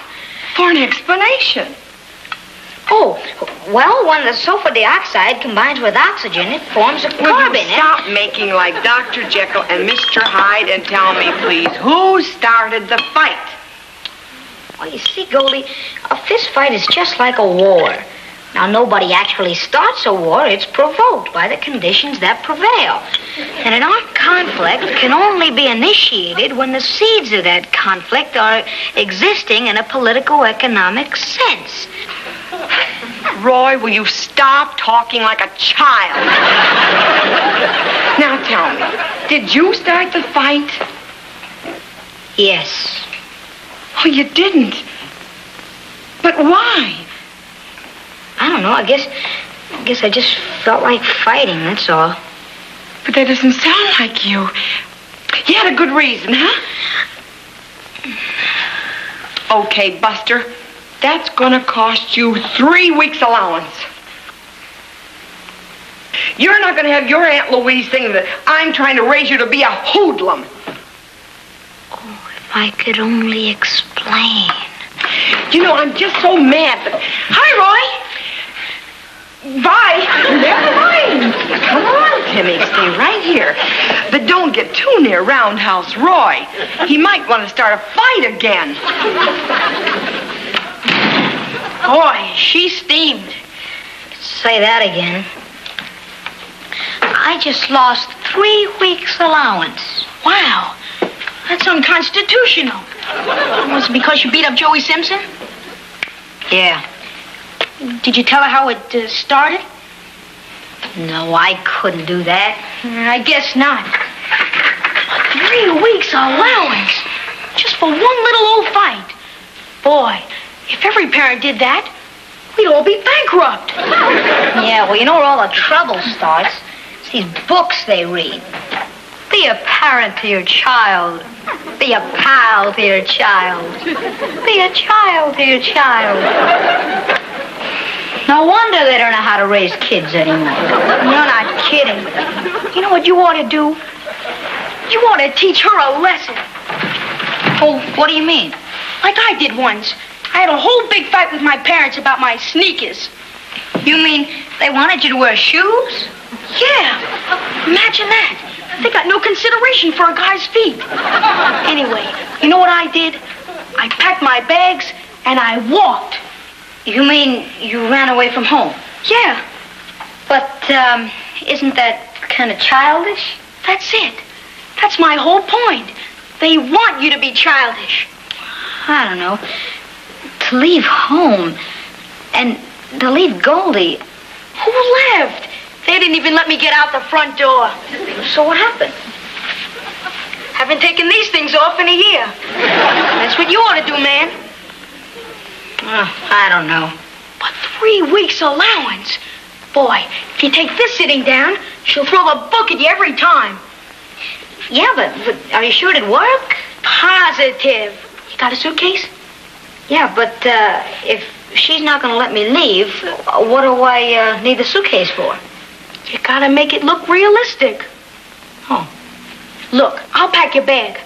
For an explanation. Oh, well, when the sulfur dioxide combines with oxygen, it forms a carbon. Will you stop making like Dr. Jekyll and Mr. Hyde and tell me, please, who started the fight? Well, you see, Goldie, a fist fight is just like a war. Now, nobody actually starts a war. It's provoked by the conditions that prevail. And an armed conflict can only be initiated when the seeds of that conflict are existing in a politico-economic sense. Roy, will you stop talking like a child? Now tell me, did you start the fight? Yes. Oh, you didn't. But why? I don't know. I guess I just felt like fighting, that's all. But that doesn't sound like you. You had a good reason, huh? Okay, Buster. That's gonna cost you 3 weeks' allowance. You're not gonna have your Aunt Louise thinking that I'm trying to raise you to be a hoodlum. Oh, if I could only explain. You know, I'm just so mad that... Hi, Roy. Bye. Never mind. Come on, Timmy. Stay right here. But don't get too near Roundhouse Roy. He might want to start a fight again. Boy, she's steamed. Say that again. I just lost 3 weeks' allowance. Wow. That's unconstitutional. Was it because you beat up Joey Simpson? Yeah. Did you tell her how it started? No, I couldn't do that. I guess not. 3 weeks' allowance. Just for one little old fight. Boy, if every parent did that, we'd all be bankrupt. Yeah, well, you know where all the trouble starts? It's these books they read. Be a parent to your child. Be a pal to your child. Be a child to your child. No wonder they don't know how to raise kids anymore. You're not kidding. You know what you ought to do? You ought to teach her a lesson. Oh, what do you mean? Like I did once. I had a whole big fight with my parents about my sneakers. You mean they wanted you to wear shoes? Yeah. Imagine that. They got no consideration for a guy's feet. Anyway, you know what I did? I packed my bags and I walked. You mean you ran away from home? Yeah. But, isn't that kind of childish? That's it. That's my whole point. They want you to be childish. I don't know. To leave home and to leave Goldie. Who left? They didn't even let me get out the front door. So what happened? Haven't taken these things off in a year. That's what you ought to do, man. I don't know. But 3 weeks' allowance. Boy, if you take this sitting down, she'll throw the book at you every time. Yeah, but are you sure it'd work? Positive. You got a suitcase? Yeah, but if she's not going to let me leave, what do I need the suitcase for? You gotta make it look realistic. Oh. Look, I'll pack your bag.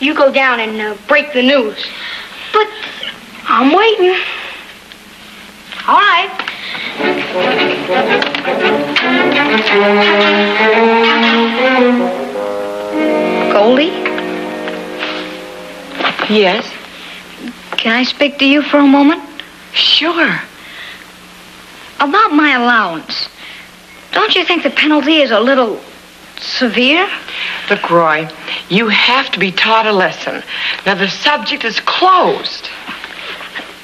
You go down and break the news. But I'm waiting. All right. Goldie? Yes? Can I speak to you for a moment? Sure. About my allowance. Don't you think the penalty is a little severe? Look, Roy, you have to be taught a lesson. Now, the subject is closed.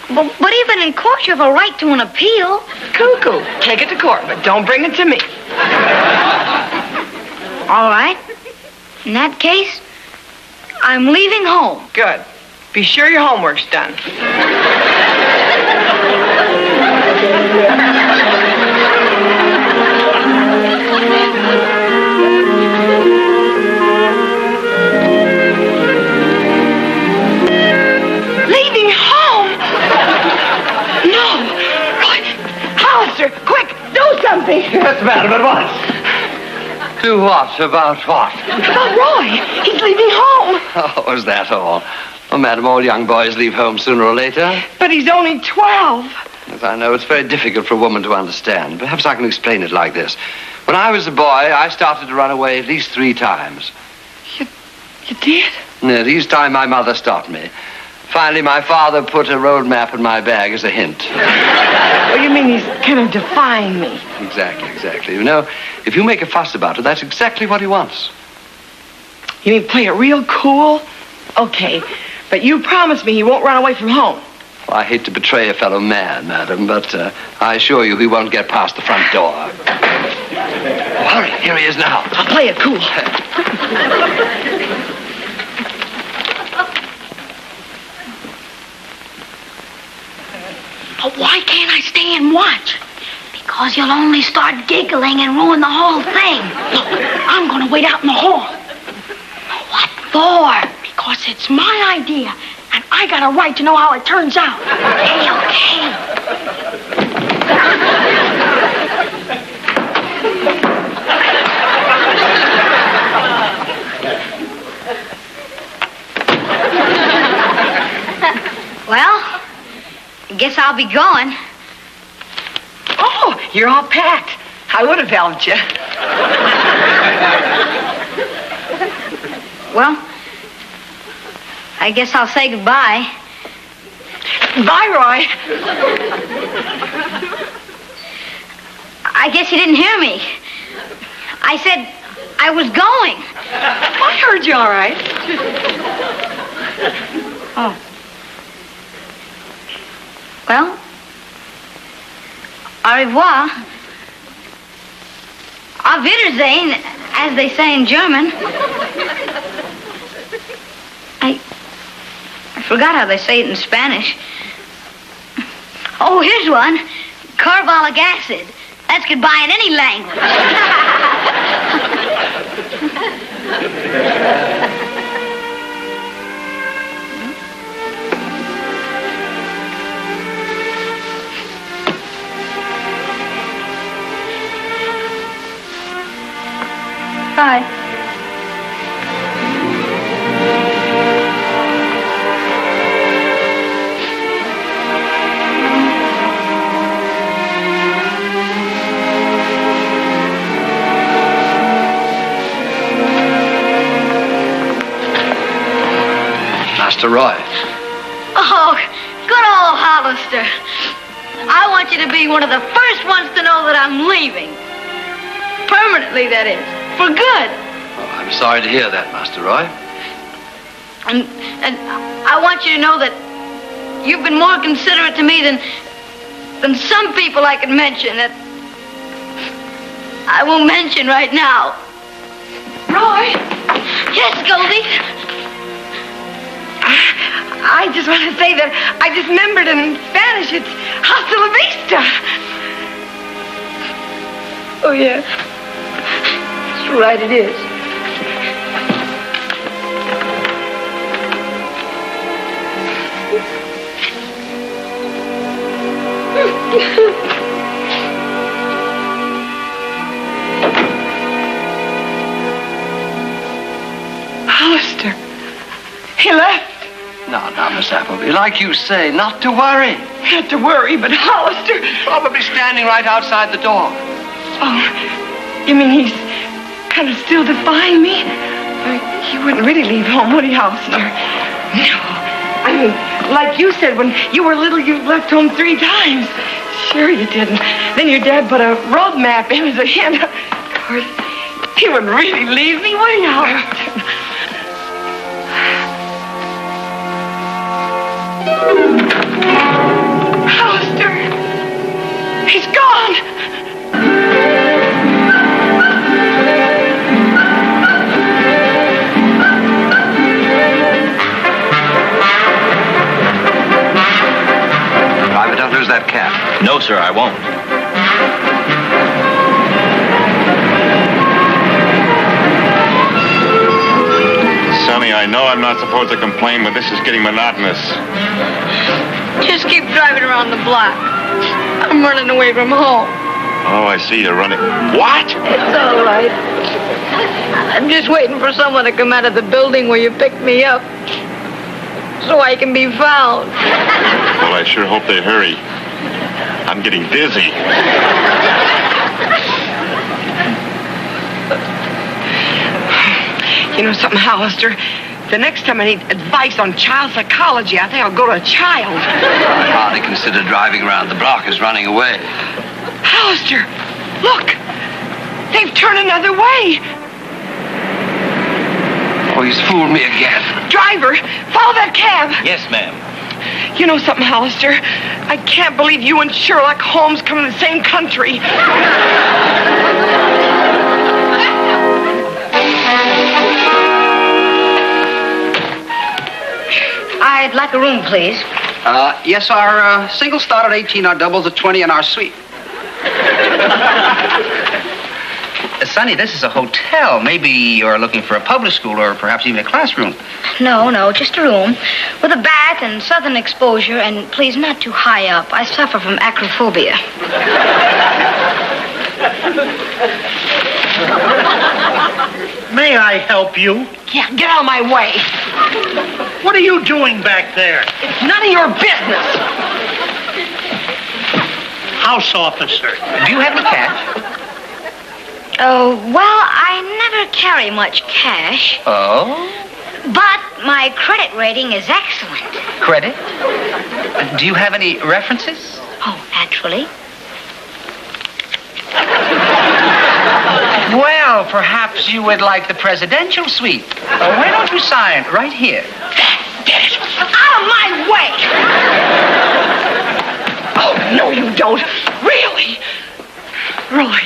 But even in court, you have a right to an appeal. Cuckoo. Take it to court, but don't bring it to me. All right. In that case, I'm leaving home. Good. Be sure your homework's done. Leaving home? No. Roy, Hollister, quick, do something. Yes, madam, at once. Do what? About what? About Roy. He's leaving home. Oh, is that all? Oh, madam, all young boys leave home sooner or later. But he's only 12. Yes, I know it's very difficult for a woman to understand. Perhaps I can explain it like this. When I was a boy, I started to run away at least 3 times. You did? Yes, each time my mother stopped me. Finally, my father put a road map in my bag as a hint. Oh, you mean he's kind of defying me? Exactly. You know, if you make a fuss about it, that's exactly what he wants. You mean play it real cool? Okay, but you promise me he won't run away from home. Well, I hate to betray a fellow man, madam, but I assure you he won't get past the front door. Oh, hurry, here he is now. I'll play it cool. But why can't I stay and watch? Because you'll only start giggling and ruin the whole thing. Look, I'm going to wait out in the hall. What for? Because it's my idea, and I got a right to know how it turns out. Okay. Well, I guess I'll be going. Oh, you're all packed. I would have helped you. Well, I guess I'll say goodbye. Bye, Roy. I guess you didn't hear me. I said I was going. I heard you all right. Oh. Well, au revoir. Auf Wiedersehen, as they say in German. I forgot how they say it in Spanish. Oh, here's one. Carbolic acid. That's goodbye in any language. Bye. Master Roy. Oh, good old Hollister. I want you to be one of the first ones to know that I'm leaving. Permanently, that is. For good. Oh, I'm sorry to hear that, Master Roy. And I want you to know that you've been more considerate to me than some people I could mention that I won't mention right now. Roy? Yes, Goldie? I just want to say that I just remembered in Spanish it's hasta la vista. Oh, yeah. That's right, it is. Hollister. He left. No, Miss Appleby. Like you say, not to worry. Not to worry, but Hollister... Probably standing right outside the door. Oh, you mean he's kind of still defying me? He wouldn't really leave home, would he, Hollister? No. I mean, like you said, when you were little, you left home 3 times. Sure you didn't. Then your dad put a road map in as a hint. Of course, he wouldn't really leave me, would he, Hollister? Hollister! He's gone! Driver, don't lose that cab. No, sir, I won't. Sonny, I know I'm not supposed to complain, but this is getting monotonous. Just keep driving around the block. I'm running away from home. Oh, I see you're running. What? It's all right. I'm just waiting for someone to come out of the building where you picked me up so I can be found. Well, I sure hope they hurry. I'm getting dizzy. You know something, Hollister? The next time I need advice on child psychology, I think I'll go to a child. I hardly consider driving around the block as running away. Hollister, look! They've turned another way. Oh, he's fooled me again. Driver, follow that cab. Yes, ma'am. You know something, Hollister? I can't believe you and Sherlock Holmes come from the same country. I'd like a room, please. Yes, our singles start at 18, our doubles at 20, and our suite. Sonny, this is a hotel. Maybe you're looking for a public school or perhaps even a classroom. No, just a room with a bath and southern exposure, and please not too high up. I suffer from acrophobia. May I help you? Yeah, get out of my way. What are you doing back there? It's none of your business. House officer. Do you have the cash? Oh, well, I never carry much cash, Oh? but my credit rating is excellent. Credit? Do you have any references? Oh, naturally. Well, perhaps you would like the presidential suite. Why don't you sign right here? Out of my way! Oh, no, you don't. Really? Roy,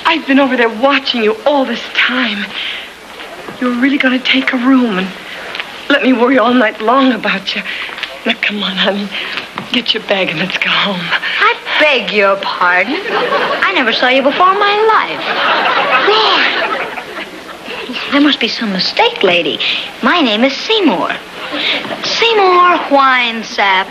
I've been over there watching you all this time. You're really going to take a room and let me worry all night long about you. Now, come on, honey. Get your bag and let's go home. I beg your pardon. I never saw you before in my life. Roy! There must be some mistake, lady. My name is Seymour. Seymour Winesap.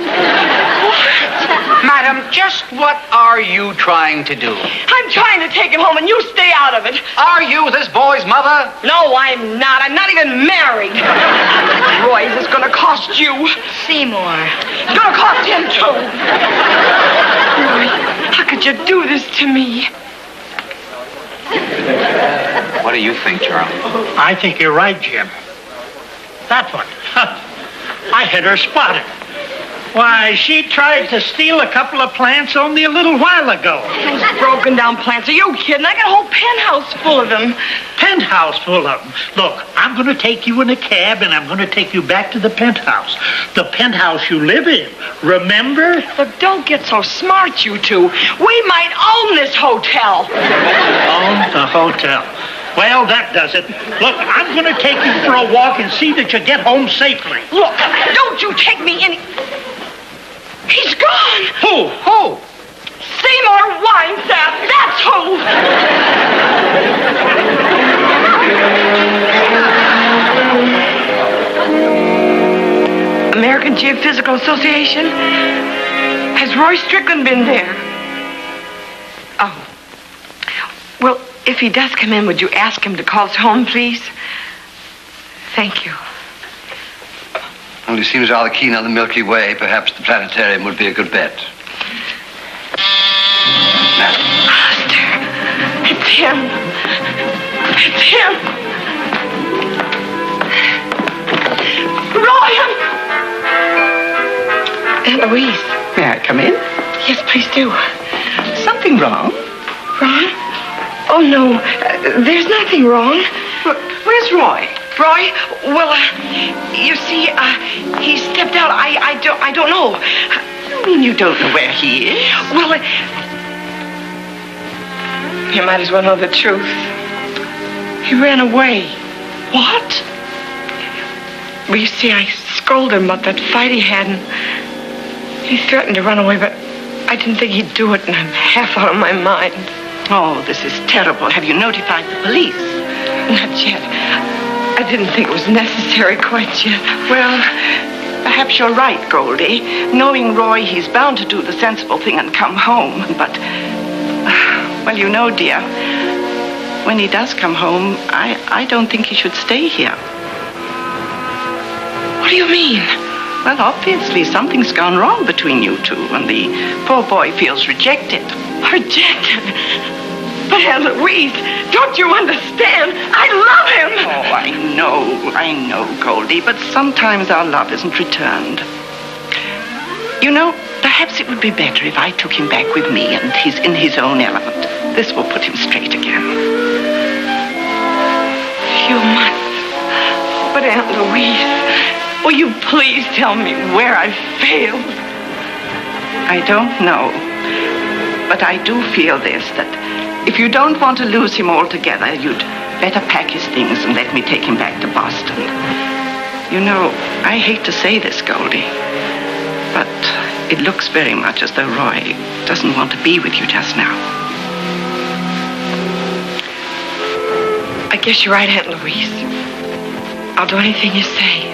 Madam, just what are you trying to do? I'm trying to take him home and you stay out of it. Are you this boy's mother? No, I'm not. I'm not even married. Roy, this is going to cost you. Seymour. It's going to cost him, too. Roy, how could you do this to me? What do you think, Charlie? I think you're right, Jim. That one. I had her spotted. Why, she tried to steal a couple of plants only a little while ago. Those broken down plants. Are you kidding? I got a whole penthouse full of them. Penthouse full of them. Look, I'm going to take you in a cab and I'm going to take you back to the penthouse. The penthouse you live in. Remember? Look, don't get so smart, you two. We might own this hotel. Own the hotel. Well, that does it. Look, I'm going to take you for a walk and see that you get home safely. Look, don't you take me any... He's gone. Who? Who? Seymour Winesap. That's who. American Geophysical Association? Has Roy Strickland been there? Oh. Well, if he does come in, would you ask him to call us home, please? Thank you. Well, he seems rather keen on the Milky Way. Perhaps the planetarium would be a good bet. It's him. It's him. Ryan! Aunt Louise. May I come in? Yes, please do. Something wrong? Wrong? Oh, no. There's nothing wrong. Where's Roy? Roy? Well, you see, he stepped out. I don't know. You mean you don't know where he is? Well, you might as well know the truth. He ran away. What? Well, you see, I scolded him about that fight he had, and he threatened to run away, but I didn't think he'd do it, and I'm half out of my mind. Oh, this is terrible. Have you notified the police? Not yet. I didn't think it was necessary quite yet. Well, perhaps you're right, Goldie. Knowing Roy, he's bound to do the sensible thing and come home. But, well, you know, dear, when he does come home, I don't think he should stay here. What do you mean? Well, obviously, something's gone wrong between you two, and the poor boy feels rejected. Rejected? But Aunt Louise, don't you understand? I love him! Oh, I know, Goldie, but sometimes our love isn't returned. You know, perhaps it would be better if I took him back with me and he's in his own element. This will put him straight again. You must. But Aunt Louise, will you please tell me where I failed? I don't know. But I do feel this, that if you don't want to lose him altogether, you'd better pack his things and let me take him back to Boston. You know, I hate to say this, Goldie, but it looks very much as though Roy doesn't want to be with you just now. I guess you're right, Aunt Louise. I'll do anything you say.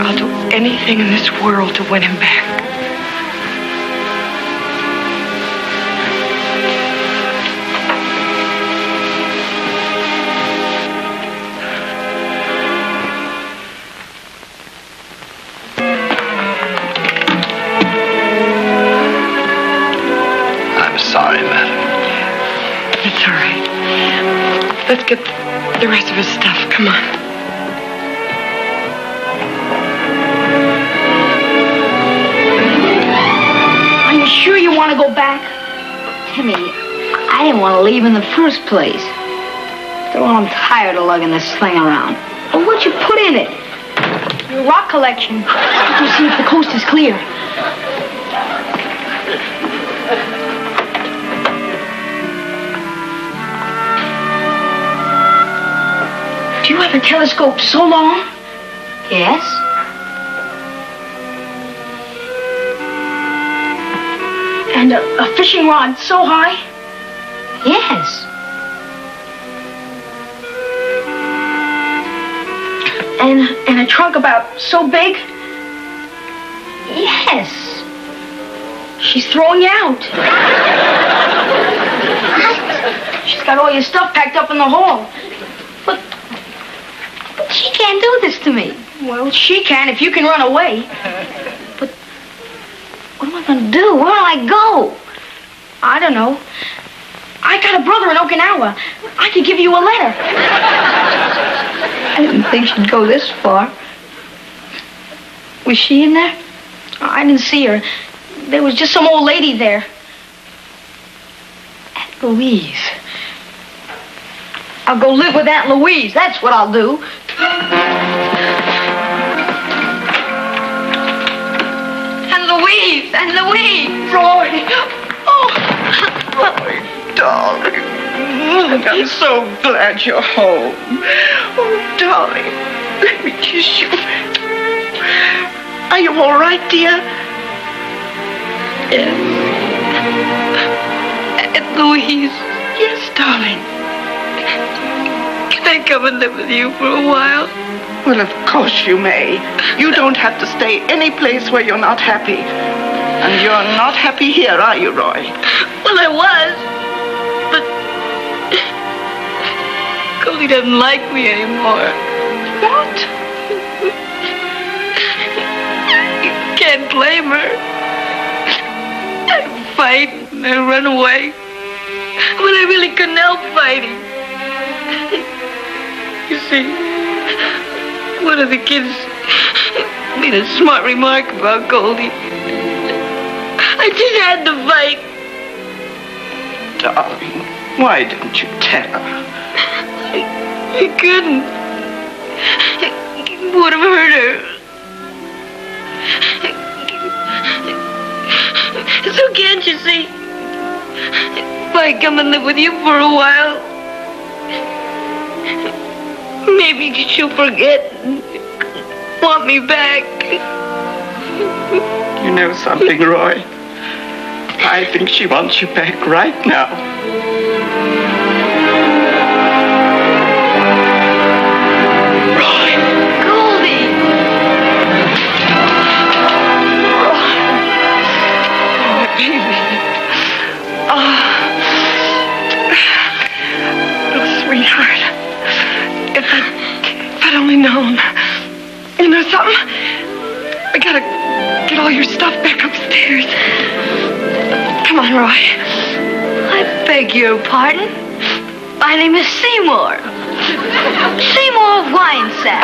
I'll do anything in this world to win him back. I'm sorry, madam. Let's get the rest of his stuff. Come on. Are you sure you want to go back? Timmy, I didn't want to leave in the first place. After all, I'm tired of lugging this thing around. Well, what'd you put in it? Your rock collection. We'll see if the coast is clear. Do you have a telescope so long? Yes? And a fishing rod so high? Yes. And a trunk about so big? Yes. She's throwing you out. She's got all your stuff packed up in the hall. But she can't do this to me. Well, she can if you can run away. But what am I going to do? Where do I go? I don't know. I got a brother in Okinawa. I could give you a letter. I didn't think she'd go this far. Was she in there? I didn't see her. There was just some old lady there. Aunt Louise. I'll go live with Aunt Louise. That's what I'll do. Aunt Louise! Aunt Louise! Roy! Oh, Roy, darling. I'm so glad you're home. Oh, darling, let me kiss you. Are you all right, dear? Yes. Aunt Louise. Yes, darling. Can I come and live with you for a while? Well, of course you may. You don't have to stay any place where you're not happy. And you're not happy here, are you, Roy? Well, I was. But Goldie doesn't like me anymore. What? You can't blame her. I fight and I run away. But I really couldn't help fighting. You see, one of the kids made a smart remark about Goldie. I just had to fight. Darling, why didn't you tell her? I couldn't. It would have hurt her. So can't you see? If I come and live with you for a while, maybe she'll forget and want me back. You know something, Roy? I think she wants you back right now. Roy! Goldie! Roy! Oh, baby. Oh, sweetheart. If I'd only known. You know something? I gotta get all your stuff back upstairs. Come on, Roy. I beg your pardon. My name is Seymour. Seymour Winesack.